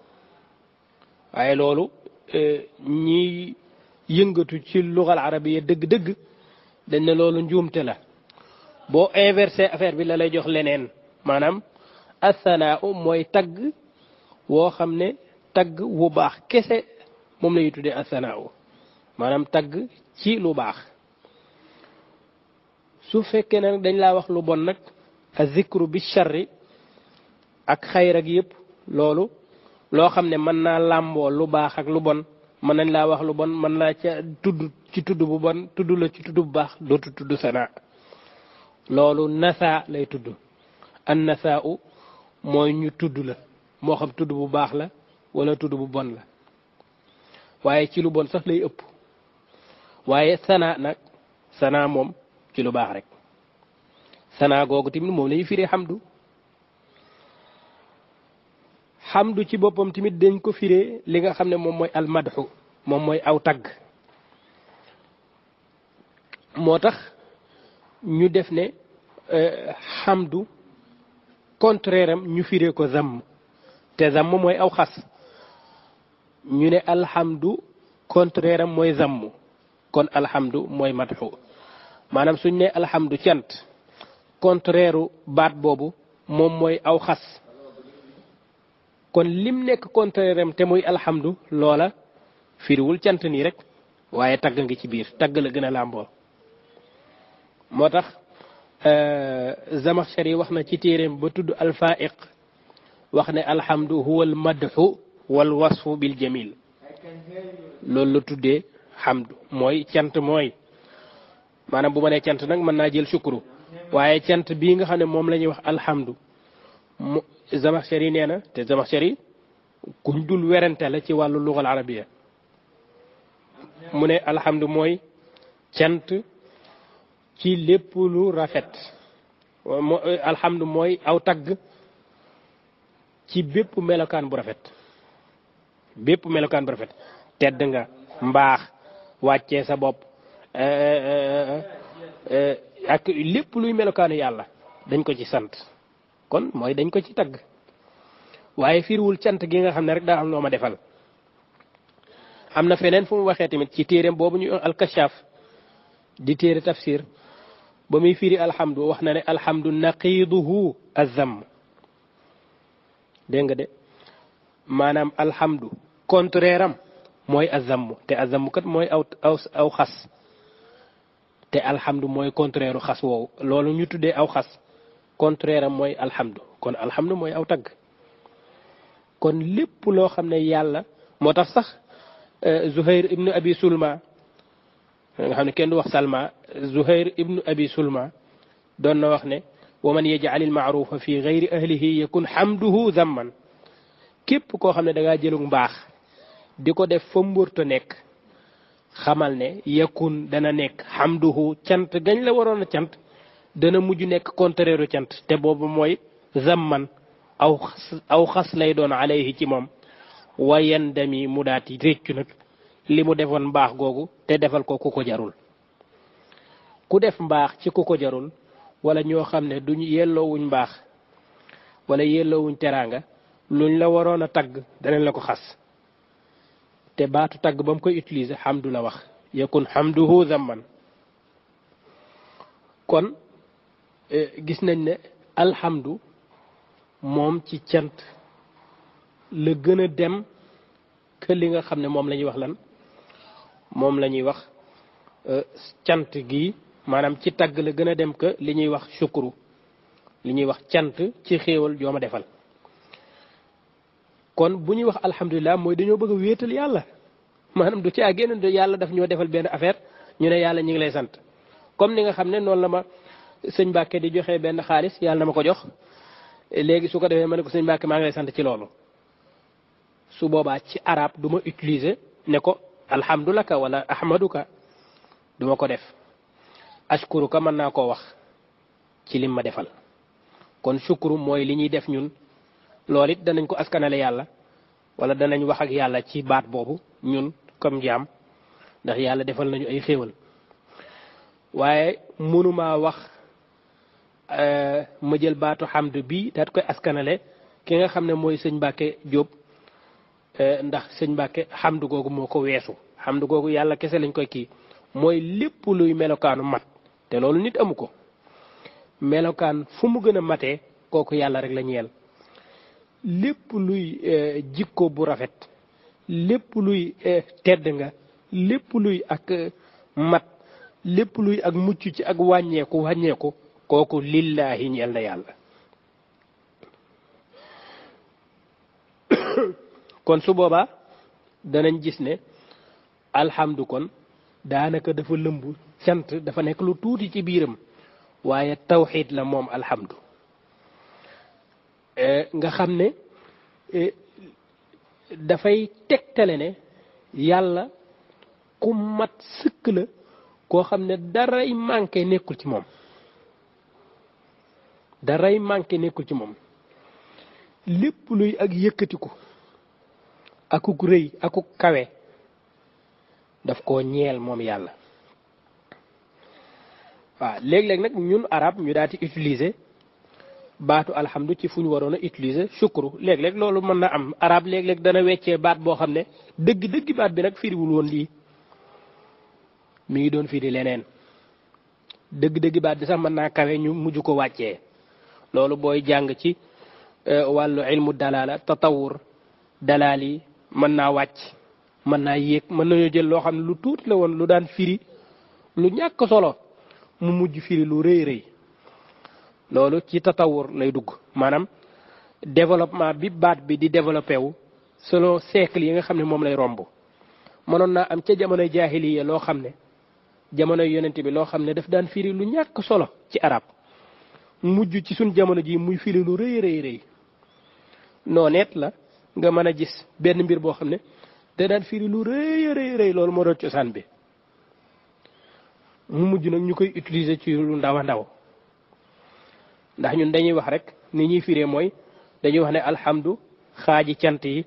A: waaye loolu ñi yëngatu ci lugal arabiya dëgg-dëgg dañ ne loolu njuumte la boo inversé affaire bi la lay jox leneen maanaam as-sanaa mooy tagg woo xam ne tagg wu baax kese moom la ñuy tuddee as-sanaa maanaam tagg ci lu baax su fekkee nag dañ laa wax lu bon nag az-zikru bi sharri ak xayr ak yëpp loolu loo xam ne mën naa làmboo lu baax ak lu bon mën nañ laa wax lu bon mën laa ca tudd ci tudd bu bon tudd la ci tudd bu baax dootu tudd sanaa loolu nasaa lay tudd an nasaa mooy ñu tudd la moo xam tudd bu baax la wala tudd bu bon la waaye ci lu bon sax lay ëpp waaye sanaa nag sanaa moom ci lu baax rek sanaa googu tamit moom lañuy firee hamdu hamdu ci boppam tamit dañ ko firee li nga xam ne moom mooy almadhu moom mooy aw tagg moo tax ñu def ne hamdu contraire am ñu firee ko zamm te zamm mooy aw xas ñu ne alhamdu contraire am mooy zamm kon alhamdu mooy madhu maanaam suñ ne alhamdu cant contraire baat boobu moom mooy aw xas kon lim nekk contraire am te muy alhamdu loola firiwul cant nii rek waaye tagg ngi ci biir tagg la gën a làmboo moo tax Zamakhshari wax na ci téeréem ba tudd alfaiq wax ne alhamdu huwa al madhu wal wasfu bil jamil loolu la tuddee hamdu mooy cant mooy maanaam bu ma nee cant nag mën naa jël shukru waaye cant bii nga xam ne moom la ñuy wax alhamdu Zamakhshari nee na te Zamakhshari kuñ dul werante la ci wàllu lugal arabiya mu ne alhamdu mooy cant ci lépp lu rafet alhamdu mooy aw tagg ci bépp melokaan bu rafet bépp melokaan bu rafet tedd nga mbaax wàccee sa bopp ak lépp luy melokaanu yàlla dañ ko ci sant kon mooy dañ ko ci tagg waaye firiwul cant gi nga xam ne rek daa am loo ma defal am na feneen fu mu waxee tamit ci téeréem boobu ñu alkashaf di téere tafsir ba muy firi alhamdu wax na ne alhamdu naqiiduhu azam dégg nga de maanaam alhamdu contraire am mooy azam te azam kat mooy aw xas te alhamdu mooy contraire u xas woowu loolu ñu tuddee aw xas contraire am mooy alhamdu kon alhamdu mooy aw tagg kon lépp loo xam ne yàlla moo tax sax Zuhair ibnu Abi Sulma nga xam ne kenn du wax Salma Zuhair ibnu Abi Sulma doon na wax ne wa man yaj'al al ma'rufa fi ghayri ahlihi yakun hamduhu zamman képp koo xam ne da ngaa jëlug mbaax di ko def fa mburta nekk xamal ne yakun dana nekk hamduhu cant gañ la waroon a cant dana mujj nekk contraire cant te boobu mooy zamman aw xas lay doon alayhi ci moom wayen demi mu daati réccu nag li mu defoon mbaax googu te defal ko ku ko jarul ku def mbaax ci ku ko jarul wala ñoo xam ne duñ yelloowuñ mbaax wala yelloowuñ teraanga luñ la waroon a tagg danañ la ko xas te baatu tagg ba mu koy utiliser hamdu la wax yakun hamduhu zamman kon gis nañ ne alhamdu moom ci cant la gën a dem que li nga xam ne moom la ñuy wax lan moom la ñuy wax cant gi maanaam ci tagg la gën a dem que li ñuy wax shukru li ñuy wax cant ci xéewal joo ma defal kon bu ñuy wax alhamdulilah mooy dañoo bëgg a wéetal yàlla maanaam du ci à génn yàlla daf ñoo defal benn affaire ñu ne yàlla ñu ngi lay sant comme ni nga xam ne noonu la ma sëñ Mbàkke di joxe benn xaalis yàlla na ma ko jox léegi su ko defee ma ne ko sëñ Mbàkke maa ngi lay sant ci loolu su boobaa ci arab du ma utiliser ne ko alhamdulaka wala ahmaduka du ma ko def ashkuruka mën naa koo wax ci lim ma defal kon shukru mooy li ñuy def ñun loolu it danañ ko askanale yàlla wala danañ wax ak yàlla ci baat boobu ñun comme jaam ndax yàlla defal nañu ay xéewal waaye mënumaa wax ma jël baatu hamd bi daat koy askanale ki nga xam ne mooy sëñ Mbàkke Jóob ndax sëñ Mbàkke hamd googu moo ko weesu hamd googu yàlla kese lañ koy kii mooy lépp luy melokaanu mat te loolu nit amu ko melokaan fu mu gën a matee kooku yàlla rek la ñeel lépp luy jikko bu rafet lépp luy tedd nga lépp luy ak mat lépp luy ak mucc ci ak wàññeeku kooku lillaahi ñeel na yàlla kon su boobaa danañ gis ne alhamdu kon daanaka dafa lëmb cant dafa nekk lu tuuti ci biiram waaye tawxiid la moom alhamdu nga xam ne dafay tegtale ne yàlla ku mat sëkk la koo xam ne daray manqué nekkul ci moom daray manqué nekkul ci moom lépp luy ak yëkkatiku akuk rëy akuk kawe daf koo ñeel moom yàlla waaw léeg-léeg nag ñun arab ñu daal di utiliser baatu alhamdu ci fu ñu waroon a utiliser shukru léeg-léeg loolu mën na am arab léeg-léeg dana weccee baat boo xam ne dëgg baat bi nag firiwul woon lii mi ngi doon firi leneen dëgg-dëgg baat bi sax mën naa kawe ñu mujj ko wàccee loolu booy jàng ci wàllu ilmu dalaala tatawur dalaal yi mën naa wàcc mën naa yéeg mën nañoo jël loo xam ne lu tuuti la woon lu daan firi lu ñàkk solo mu mujj firi lu rëy rëy loolu ci tatawur lay dugg maanaam développement bi baat bi di développé wu selon siècle yi nga xam ne moom lay romb mënoon naa am ca jamonoy jaahiliya loo xam ne jamonoy yonent bi loo xam ne daf daan firi lu ñàkk solo ci arab mujj ci suñ jamono ji muy firi lu rëy rëy rëy nooneet la nga mën a gis benn mbir boo xam ne da daan firi lu rëy rëy rëy loolu moo doon cosaan bi mu mujj nag ñu koy utiliser ci lu ndaw a ndaw ndax ñun dañuy wax rek ni ñuy firee mooy dañuy wax ne alhamdu xaaji cant yi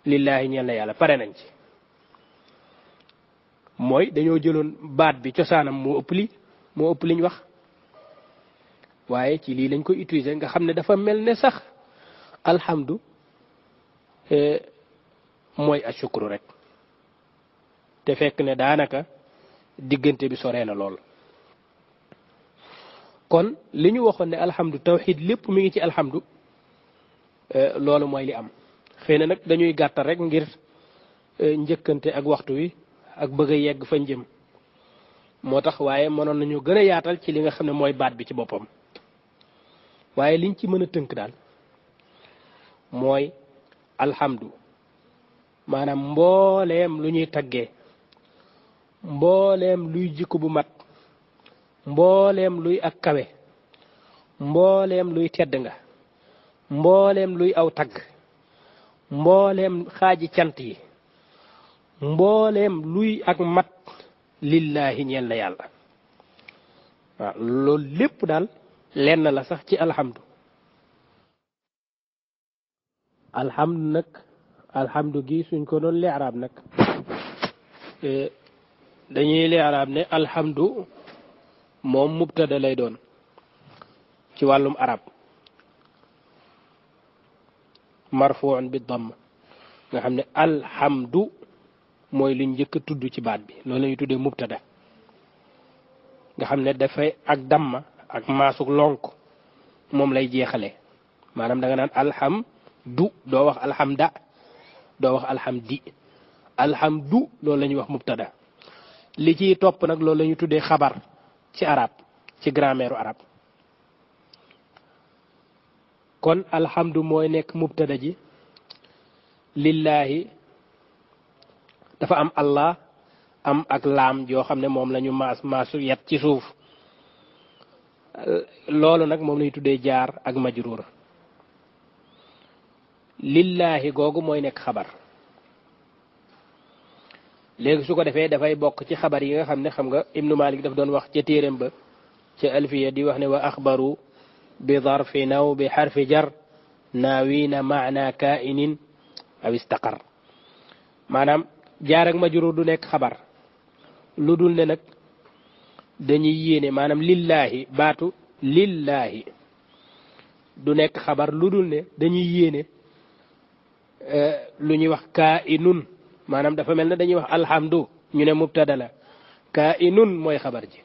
A: lillaahi ñeel na yàlla pare nañ ci mooy dañoo jëloon baat bi cosaanam moo ëpp liñ wax waaye ci lii lañ koy utiliser nga xam ne dafa mel ne sax alhamdu mooy ashukru rek te fekk ne daanaka diggante bi soree na lool kon li ñu waxoon ne alhamdu tawxiid lépp mi ngi ci alhamdu loolu mooy li am xëy na nag dañuy gàttal rek ngir njëkkante ak waxtu wi ak bëgg a yegg fañ jëm moo tax waaye mënoon nañu gën a yaatal ci li nga xam ne mooy baat bi ci boppam waaye liñ ci mën a tënk daal mooy alhamdu maanaam mbooleem lu ñuy taggee mbooleem luy jikko bu mat mbooleem luy ak kawe mbooleem luy tedd nga mbooleem luy aw tagg mbooleem xaaji cant yi mbooleem luy ak mat lillaahi ñeel na yàlla waaw loolu lépp daal lenn la sax ci alhamdu alhamdu nag alhamdu gi suñ ko doon li'raab nag dañuy li'raab ne alhamdu moom mubtada lay doon ci wàllum arab marfuun bi damm nga xam ne alhamdu mooy luñ njëkk a tudd ci baat bi loolu la ñuy tuddee mubtada nga xam ne dafay ak damma ak maasuk lonk moom lay jeexale maanaam da nga naan alhamdu doo wax alhamda doo wax alhamdi alhamdu loolu la ñuy wax mubtada li ciy topp nag loolu la ñuy tuddee xabar ci arab ci grammaire arab kon alhamdu mooy nekk mubtada ji lillaahi dafa am allah am ak laam joo xam ne moom la ñu maasu yet ci suuf loolu nag moom la ñu tuddee jaar ak majruur lillaahi googu mooy nekk xabar léegi su ko defee dafay bokk ci xabar yi nga xam ne xam nga ibnu malik daf doon wax ca téeréem ba ca alfiya di wax ne wa axbaru bi darfi naw bi xarfi jar naawina maana kainin aw istaqar maanaam jaar ak majruur du nekk xabar lu dul ne nag dañuy yéene maanaam lillaahi baatu lillaahi du nekk xabar lu dul ne dañuy yéene lu ñuy wax kainun maanaam dafa mel ne dañuy wax alhamdu ñu ne mubtada la kainun mooy xabar ji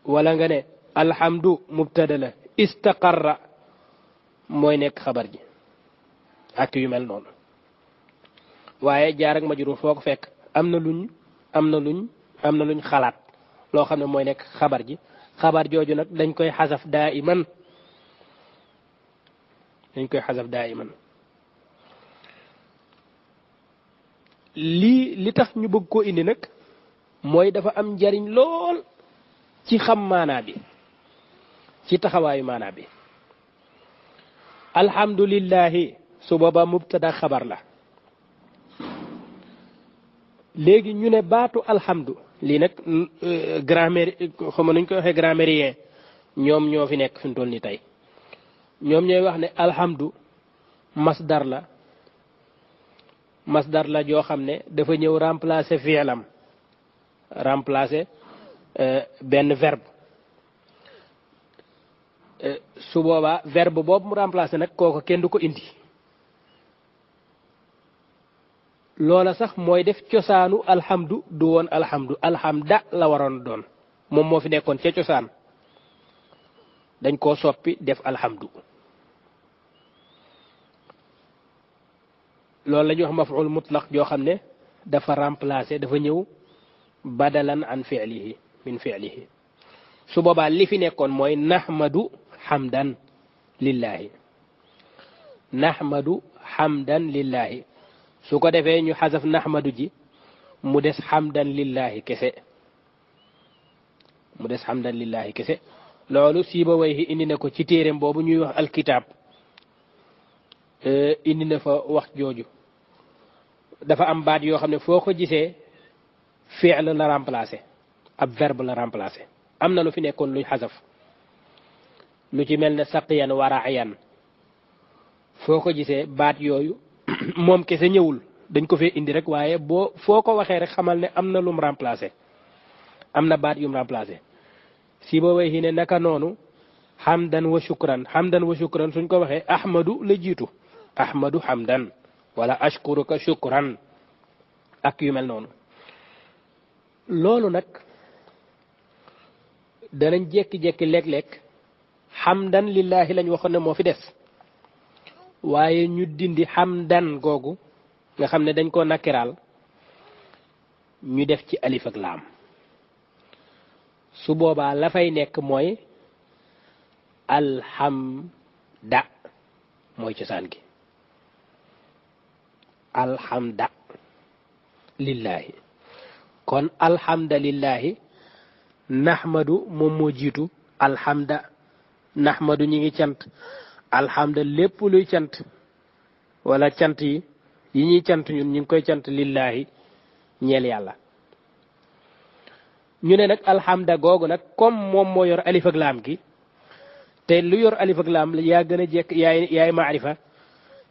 A: wala nga ne alhamdu mubtada la istaqarra mooy nekk xabar ji ak yu mel noonu waaye jaar ak majruur foo ko fekk am na luñ xalaat loo xam ne mooy nekk xabar ji xabar jooju nag dañ koy xasaf daa iman li tax ñu bëgg koo indi nag mooy dafa am njariñ lool ci xam maanaa bi ci taxawaayu maanaa bi alhamdulillahi su booba mubtada xabar la léegi ñu ne baatu alhamdu lii nag grammaire xam nuñ koy waxee grammairien ñoom ñoo fi nekk fi mu toll ni tey ñoom ñooy wax ne alhamdu masdar la joo xam ne dafa ñëw remplacer fi'lam remplacer benn verbe su boobaa verbe boobu mu remplacer nag kooku kenn du ko indi loola sax mooy def cosaanu alhamdu du woon alhamdu alhamda la waroon doon moom moo fi nekkoon ca cosaan dañ koo soppi def alhamdu loolu la ñuy wax maf'ul mutlaq joo xam ne dafa remplacer dafa ñëw badalan an fi'lihi min fi'lihi su boobaa li fi nekkoon mooy nahmadu hamdan lillahi nahmadu hamdan lillahi su ko defee ñu xasaf nahmadu ji mu des hamdan lillahi kese mu des hamdan lillahi kese loolu Sibawayhi indi na ko ci téereem boobu ñuy wax alkitab indi na fa wax jooju dafa am baat yoo xam ne foo ko gisee fi'l la remplacé ab verbe la remplacé am na lu fi nekkoon luñ xasaf lu ci mel ne saqiyan waraayan foo ko gisee baat yooyu moom kese ñëwul dañ ko fee indi rek waaye boo foo ko waxee rek xamal ne am na lum remplacé am na baat yum remplacé Sibawayhi ne naka noonu hamdan wa shukran suñ ko waxee ahmadu la jiitu ahmadu hamdan wala ashkuruka shukran ak yu mel noonu loolu nag danañ jékki-jékki léeg-léeg hamdan lillahi lañ waxoon ne moo fi des waaye ñu dindi hamdan googu nga xam ne dañ koo nakkiraal ñu def ci alif ak laam su boobaa la fay nekk mooy alhamda mooy cosaan gi alhamda lillahi kon alhamda lillahi nahmadu moom moo jiitu alhamda nahmadu ñi ngi cant alhamda lépp luy cant wala cant yi ñuy cant ñun ñu ngi koy cant lillahi ñeel yàlla ñu ne nag alhamda googu nag comme moom moo yor alif ak laam gi te lu yor alif ak laam yaa gën a jekk yaay maarifa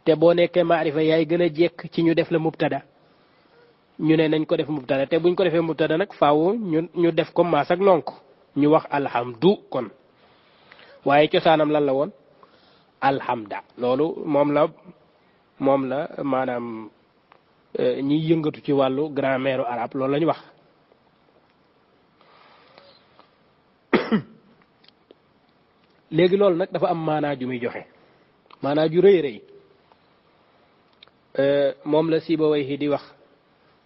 A: te boo nekkee maarifa yaay gën a jekk ci ñu def la mubtada ñu ne nañ ko def mubtada te buñ ko defee mubtada nag faaw ñu def ko maas ak lonk ñu wax alhamdu kon waaye cosaanam lan la woon alhamda loolu moom la maanaam ñiy yëngatu ci wàllu grammaire arabe loolu la ñu wax léegi loolu nag dafa am maanaa ju muy joxe maanaa ju rëy rëy moom la Sibawayhi di wax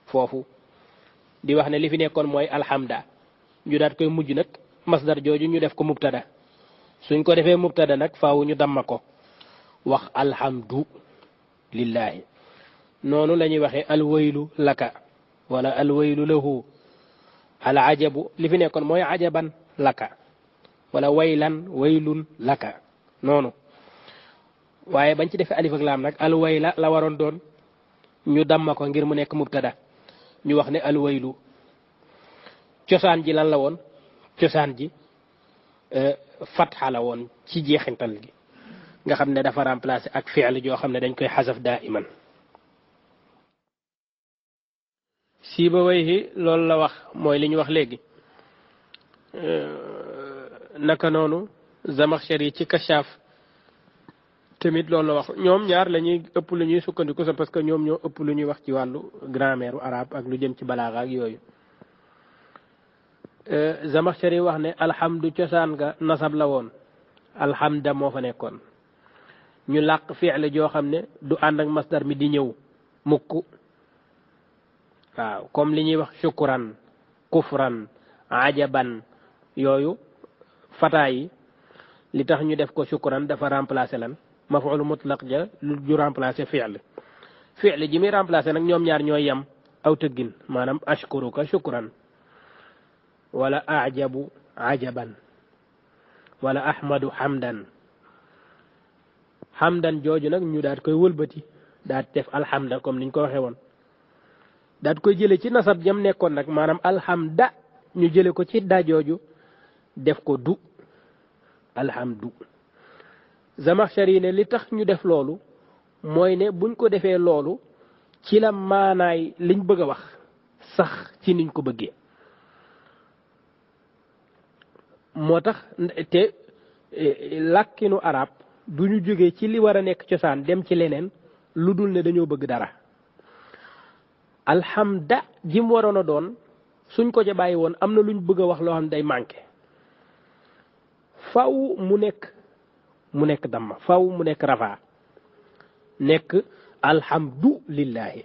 A: foofu di wax ne li fi nekkoon mooy alhamda ñu daat koy mujj nag masdar jooju ñu def ko mubtada suñ ko defee mubtada nag faaw ñu damma ko wax alhamdu lillahi noonu la ñuy waxee alwaylu laka wala alwaylu lahu al ajabu li fi nekkoon mooy ajaban laka wala waylan waylun laka noonu waaye bañ ci defee alif ak laam nag alwayla la waroon doon ñu damma ko ngir mu nekk mubtada ñu wax ne alwaylu cosaan ji lan la woon cosaan ji fatxa la woon ci jeexintal gi nga xam ne dafa remplacé ak fi'l joo xam ne dañ koy xasaf daa iman Sibawayhi loolu la wax mooy li ñu wax léegi naka noonu Zamakhshari ci Kashaf tamit loolu la wax ñoom ñaar la ñuy ëpp lu ñuy sukkandiku sa parce que ñoom ñoo ëpp lu ñuy wax ci wàllu grammaire arabe ak lu jëm ci balaaxa ak yooyu Zamakhshari wax ne alhamdu cosaan ga nasab la woon alhamda moo fa nekkoon ñu làq fi'l joo xam ne du ànd ak masdar mi di ñëw mukk waaw comme li ñuy wax shukran kufran ajaban yooyu fataa yi li tax ñu def ko shukran dafa remplacer lan maf'ul mutlaq ja lu ju remplacer fi'l ji muy remplacer nag ñoom ñaar ñooy yem aw tëggin maanaam ashkuruka shukran wala ajabu ajaban wala ahmadu hamdan hamdan jooju nag ñu daat koy wëlbati daat def alhamda comme niñ ko waxee woon daat koy jële ci nasab jam nekkoon nag maanaam alhamda ñu jële ko ci da jooju def ko du alhamdu Zamakhshari ne li tax ñu def loolu mooy ne buñ ko defee loolu ci la maanaay liñ bëgg a wax sax ci niñ ko bëggee moo tax te làkkinu arab du ñu jógee ci li war a nekk cosaan dem ci leneen lu dul ne dañoo bëgg dara alhamda jim waroon a doon suñ ko ca bàyyi woon am na luñ bëgg a wax loo xam ne day manqué faw mu nekk damma faw mu nekk rafa nekk alhamdulillahi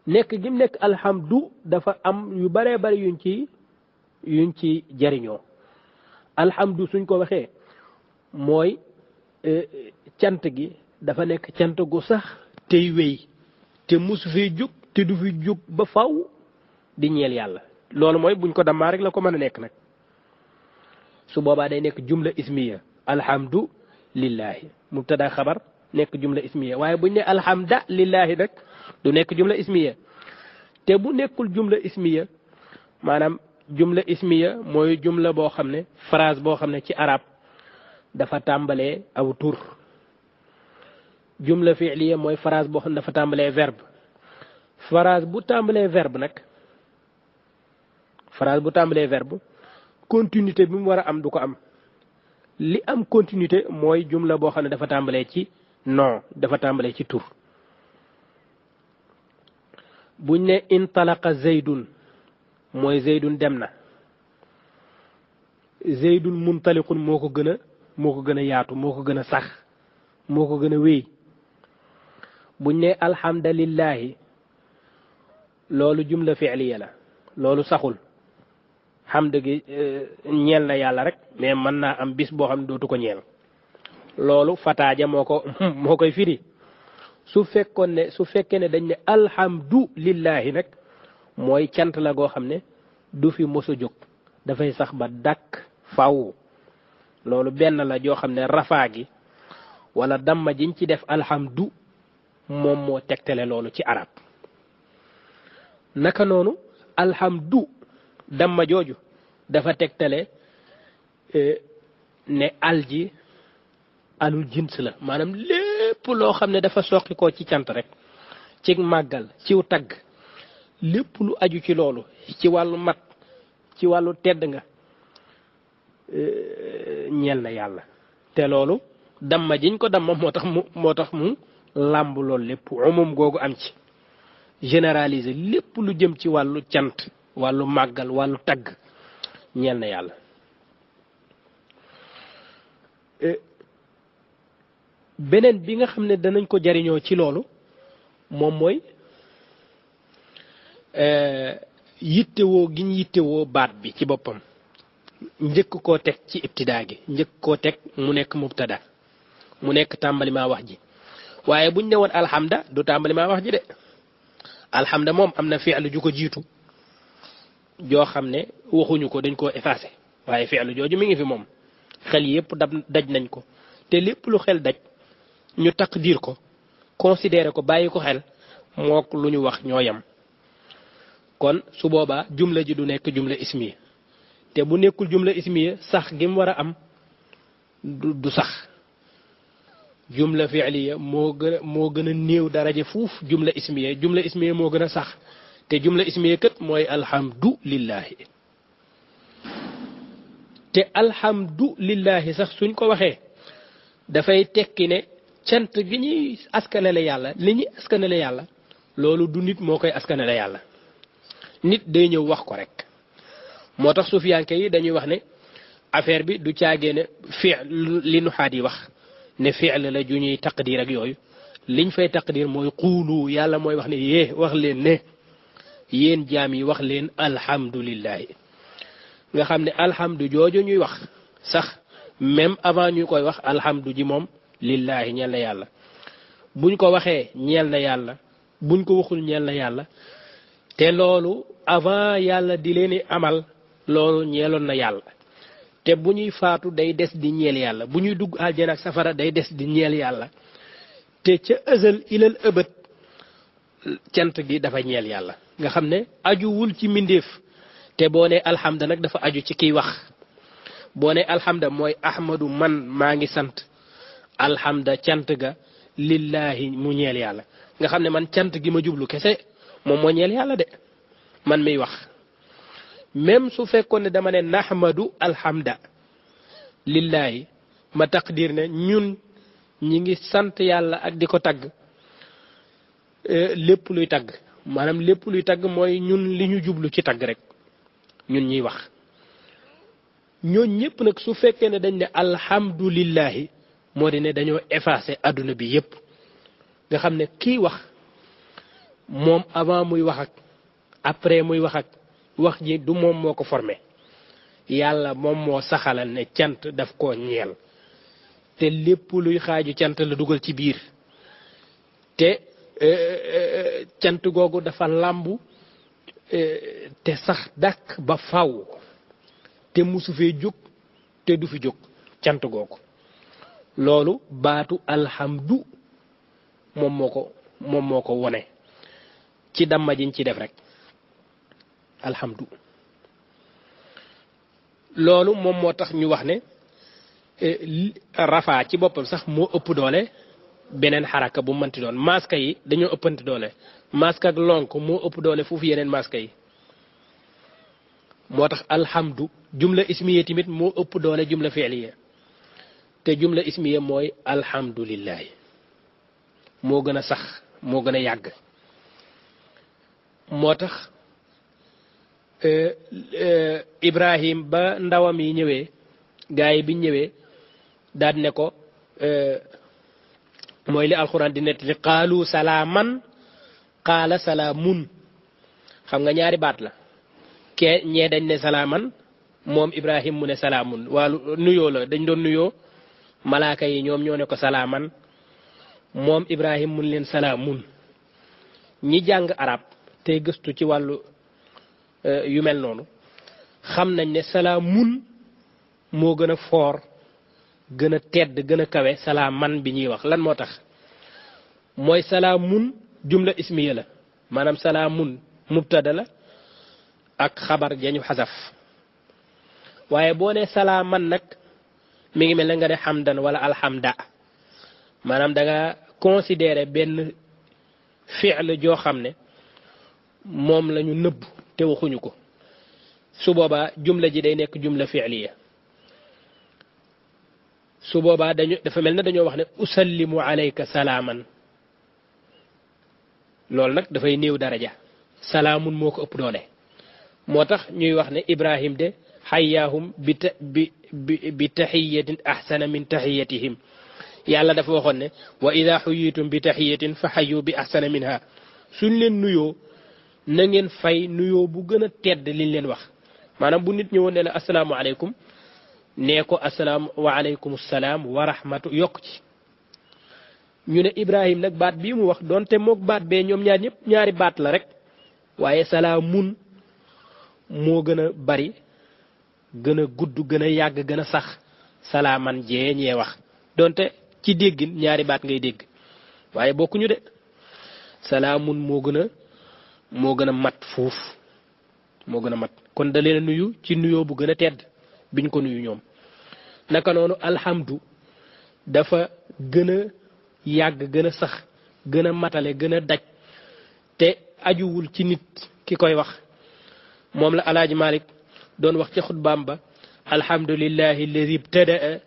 A: nekk gi mu nekk alhamdu dafa am yu baree bari yuñ ci jariñoo alhamdu suñ ko waxee mooy cant gi dafa nekk cant gu sax tey wéy te musu fee jóg te du fi jóg ba faw di ñeel yàlla loolu mooy buñ ko dammaa rek la ko mën a nekk nag su boobaa day nekk jumla ismiya alhamdu lillahi mubtada xabar nekk jumla ismiya waaye buñ ne alhamda lillahi nag du nekk jumla ismiya te bu nekkul jumla ismiya maanaam jumla ismiya mooy jumla boo xam ne phrase boo xam ne ci arab dafa tàmbalee aw tur jumla fi'liya mooy phrase boo xam ne dafa tàmbalee verbe phrase bu tàmbalee verbe nag phrase bu tàmbalee verbe continuité bi mu war a am du ko am li am continuité mooy jumla boo xam ne dafa tàmbalee ci nom dafa tàmbalee ci tur buñ ne intalaqa zeydun mooy zeydun dem na zeydun muntaliqun moo ko gën a yaatu moo ko gën a sax moo ko gën a wéy buñ ne alhamdulillahi loolu jumla fi'liya la loolu saxul xamd gi ñeel na yàlla rek mais mën naa am bis boo xam ne dootu ko ñeel loolu fataaja moo koy firi su fekkee ne dañ ne alhamdulillahi nag mooy cant la goo xam ne du fi mos a jóg dafay sax ba dàkk faw loolu benn la joo xam ne rafaa gi wala damma jiñ ci def alhamdu moom moo tegtale loolu ci arab naka noonu alhamdu damma jooju dafa tegtale ne alji alul jins la maanaam lépp loo xam ne dafa soqi ko ci cant rek ci màggal ciw tagg lépp lu aju ci loolu ci wàllu mat ci wàllu tedd nga ñeel na yàlla te loolu damma jiñ ko damma moo tax mu làmb loolu lépp umum googu am ci généraliser lépp lu jëm ci wàllu cant wàllu màggal wàllu tagg ñeel na yàlla beneen bi nga xam ne danañ ko jariñoo ci loolu moom mooy yittewoo giñ yittewoo baat bi ci boppam njëkk koo teg ci ibtidaa gi njëkk koo teg mu nekk mubtada mu nekk tàmbalimaa wax ji waaye buñ ne woon alhamda du tàmbalimaa wax ji de alhamda moom am na fi'lu ju ko jiitu joo xam ne waxuñu ko dañ koo effacé waaye fi'lu jooju mi ngi fi moom xel yépp daj nañ ko te lépp lu xel daj ñu taqdir ko considéré ko bàyyi ko xel mook lu ñu wax ñoo yem kon su boobaa jumla ji du nekk jumla ismiya te bu nekkul jumla ismiya sax gi mu war a am du sax jumla fi'liya moo gën a néew daraja fuuf jumla ismiya moo gën a sax te jumla ismiya kat mooy alhamdulillahi te alhamdulillahi sax suñ ko waxee dafay tekki ne cant gi ñuy askanale yàlla li ñuy askanale yàlla loolu du nit moo koy askanale yàlla nit day ñëw wax ko rek moo tax sufiyanke yi dañuy wax ne affaire bi du caagee ne li nu xaat yi wax ne fi'l la ju ñuy taqdir ak yooyu liñ fay taqdir mooy xuulu yàlla mooy wax ne wax leen ne yéen jaam yi wax leen alhamdulillahi nga xam ne alhamdu jooju ñuy wax sax même avant ñu koy wax alhamdu ji moom lillahi ñeel na yàlla buñ ko waxee ñeel na yàlla buñ ko waxul ñeel na yàlla te loolu avant yàlla di leen amal loolu ñeeloon na yàlla te bu ñuy faatu day des di ñeel yàlla bu ñuy dugg aljana ak safara day des di ñeel yàlla te ca ësal ilal ëbët cant gi dafa ñeel yàlla nga xam ne ajuwul ci mbindeef te boo ne alhamda nag dafa aju ci kiy wax boo ne alhamda mooy ahmadu man maa ngi sant alhamda cant ga lillahi mu ñeel yàlla nga xam ne man cant gi ma jublu kese moom moo ñeel yàlla de man miy wax même su fekkoon ne dama ne nahmadu alhamda lillahi ma taqdir ne ñun ñi ngi sant yàlla ak di ko tagg lépp luy tagg maanaam lépp luy tagg mooy ñun li ñu jublu ci tagg rek ñun ñuy wax ñooñ ñëpp nag su fekkee ne dañ ne alhamdulillahi moo di ne dañoo effacé adduna bi yëpp nga xam ne kii wax moom avant muy wax ak après muy wax ak wax ji du moom moo ko formé yàlla moom moo saxalal ne cant daf koo ñeel te lépp luy xaaju cant la dugal ci biir te cant googu dafa làmbu te sax dàkk ba faw te musu fee jóg te du fi jóg cant googu loolu baatu alhamdu moom moo ko wone ci damma jiñ ci def rek alhamdu loolu moom moo tax ñu wax ne rafaa ci boppam sax moo ëpp doole beneen xaraka bu mënti doon maska yi dañoo ëppanti doole maska ak lonk moo ëpp doole foofu yeneen maska yi moo tax alhamdu jumla ismiya tamit moo ëpp doole jumla fi'liya te jumla ismiya mooy alhamdulillahi moo gën a sax moo gën a yàgg moo tax Ibrahim ba ndawam yi ñëwee gaa yi biñ ñëwee daal ne ko mooy li alxuraan di nettali qaalu salaaman qaala salaamun xam nga ñaari baat la ke ñee dañ ne salaaman moom Ibrahim mu ne salaamun waalu nuyoo la dañ doon nuyoo malaaka yi ñoom ñoo ne ko salaaman moom Ibrahim mun leen salaamun ñi jàng arab te gëstu ci wàllu yu mel noonu xam nañ ne salaamun moo gën a foor gën a tedd gën a kawe salaaman bi ñuy wax lan moo tax mooy salaamun jumla ismiya la maanaam salaamun mubtada la ak xabar jañu xasaf waaye boo ne salaaman nag mi ngi mel ne nga ne xamdan wala alhamda maanaam da nga considéré benn fi'l joo xam ne moom la ñu nëbb te waxuñu ko su boobaa jumla ji day nekk jumla fi'liya su boobaa dafa mel ne dañoo wax ne usallimu alayka salaaman loolu nag dafay néew daraja salaamun moo ko ëpp doole moo tax ñuy wax ne Ibrahim de xayyaahum bi taxiyatin ahsana min taxiyatihim yàlla dafa waxoon ne wa ida xuyitum bi taxiyatin fa xayu bi ahsana minha suñ leen nuyoo na ngeen fay nuyoo bu gën a tedd liñ leen wax maanaam bu nit ñëwoon ne la asalaamaaleykum nee ko asalaam wa aleykum salaam wa rahmatu yokk ci ñu ne Ibrahim nag baat bii mu wax doonte moog baat bee ñoom ñaar ñëpp ñaari baat la rek waaye salaamun moo gën a bari gën a gudd gën a yàgg gën a sax salaaman jee ñee wax doonte ci déggin ñaari baat ngay dégg waaye bokkuñu de salaamun moo gën a mat fuuf moo gën a mat kon da leen a nuyu ci nuyoo bu gën a tedd biñ ko nuyu ñoom naka noonu alhamdu dafa gën a yàgg gën a sax gën a matale gën a daj te ajuwul ci nit ki koy wax moom la alaaji Malik doon wax ci xutbaam ba alhamdulillahi alladi ibtadaa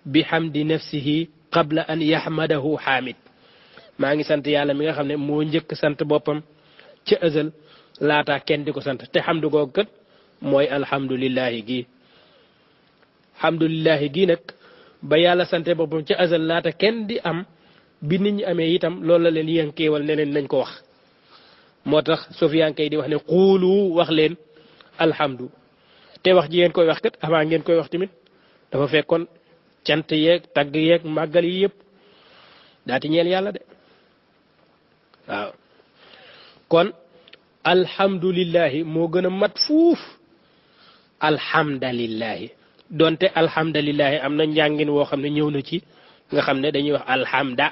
A: bi hamdi nafsihi qabla an yaxmadahu xaamid maa ngi sant yàlla mi nga xam ne moo njëkk sant boppam ci azal laata kenn di ko sant te xamdu googu kat mooy alhamdulillahi gi alhamdulillahi gi nag ba yàlla sante boppam ci azal laata kenn di am bi nit ñi amee itam loolu la leen yënkeewal ne leen nañ ko wax moo tax sofiyanke yi di wax ne xuulu wax leen alhamdu te wax ji ngeen koy wax kat avant ngeen koy wax tamit dafa fekkoon cant yeeg tagg yeeg màggal yi yëpp daati ñeel yàlla de waaw kon alhamdulillahi moo gën a mat fuuf alhamdulillahi donte alhamdulillahi am na njàngin woo xam ne ñëw na ci nga xam ne dañuy wax alhamda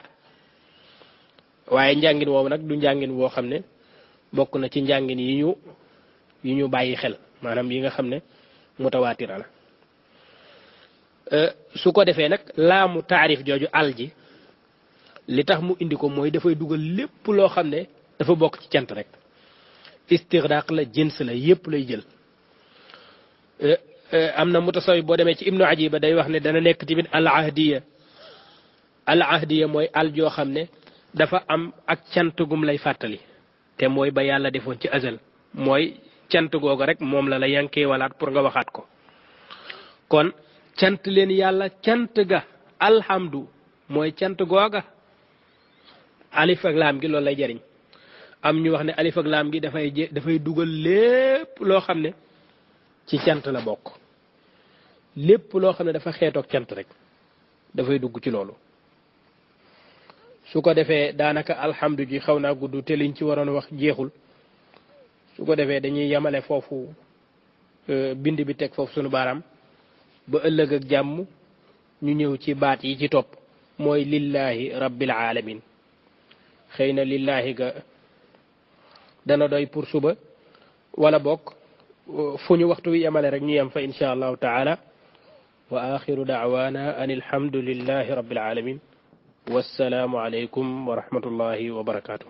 A: waaye njàngin woowu nag du njàngin woo xam ne bokk na ci njàngin yi ñu bàyyi xel maanaam yi nga xam ne mutawaatira la su ko defee nag laamu taarif jooju al ji li tax mu indi ko mooy dafay dugal lépp loo xam ne dafa bokk ci cant rek istigraq la jins la yépp lay jël am na mutasawi boo demee ci ibnu ajiba day wax ne dana nekk tamit al ahdiya mooy al joo xam ne dafa am ak cant gum lay fàttali te mooy ba yàlla defoon ci azal mooy cant googu rek moom la yankee walaat pour nga waxaat ko kon cant leen yàlla cant ga alhamdu mooy cant googa alif ak laam gi loolu lay jariñ am ñu wax ne alif ak laam gi dafay dugal lépp loo xam ne ci cant la bokk lépp loo xam ne dafa xeetoog cant rek dafay dugg ci loolu su ko defee daanaka alhamdu ji xaw naa gudd te liñ ci waroon wax jeexul su ko defee dañuy yemale foofu bind bi teg foofu sunu baaraam ba ëllëg ak jàmm ñu ñëw ci baat yi ci topp mooy lillahi rabbil alamin xëy na lillahi ga dana doy pour suba wala bokk fu ñu waxtu wi yemale rek ñu yem fa insha allahu taala wa axiru daawana an alhamdulillahi rabbil alamin wassalaamu alaykum wa rahmatullahi wa barakatuh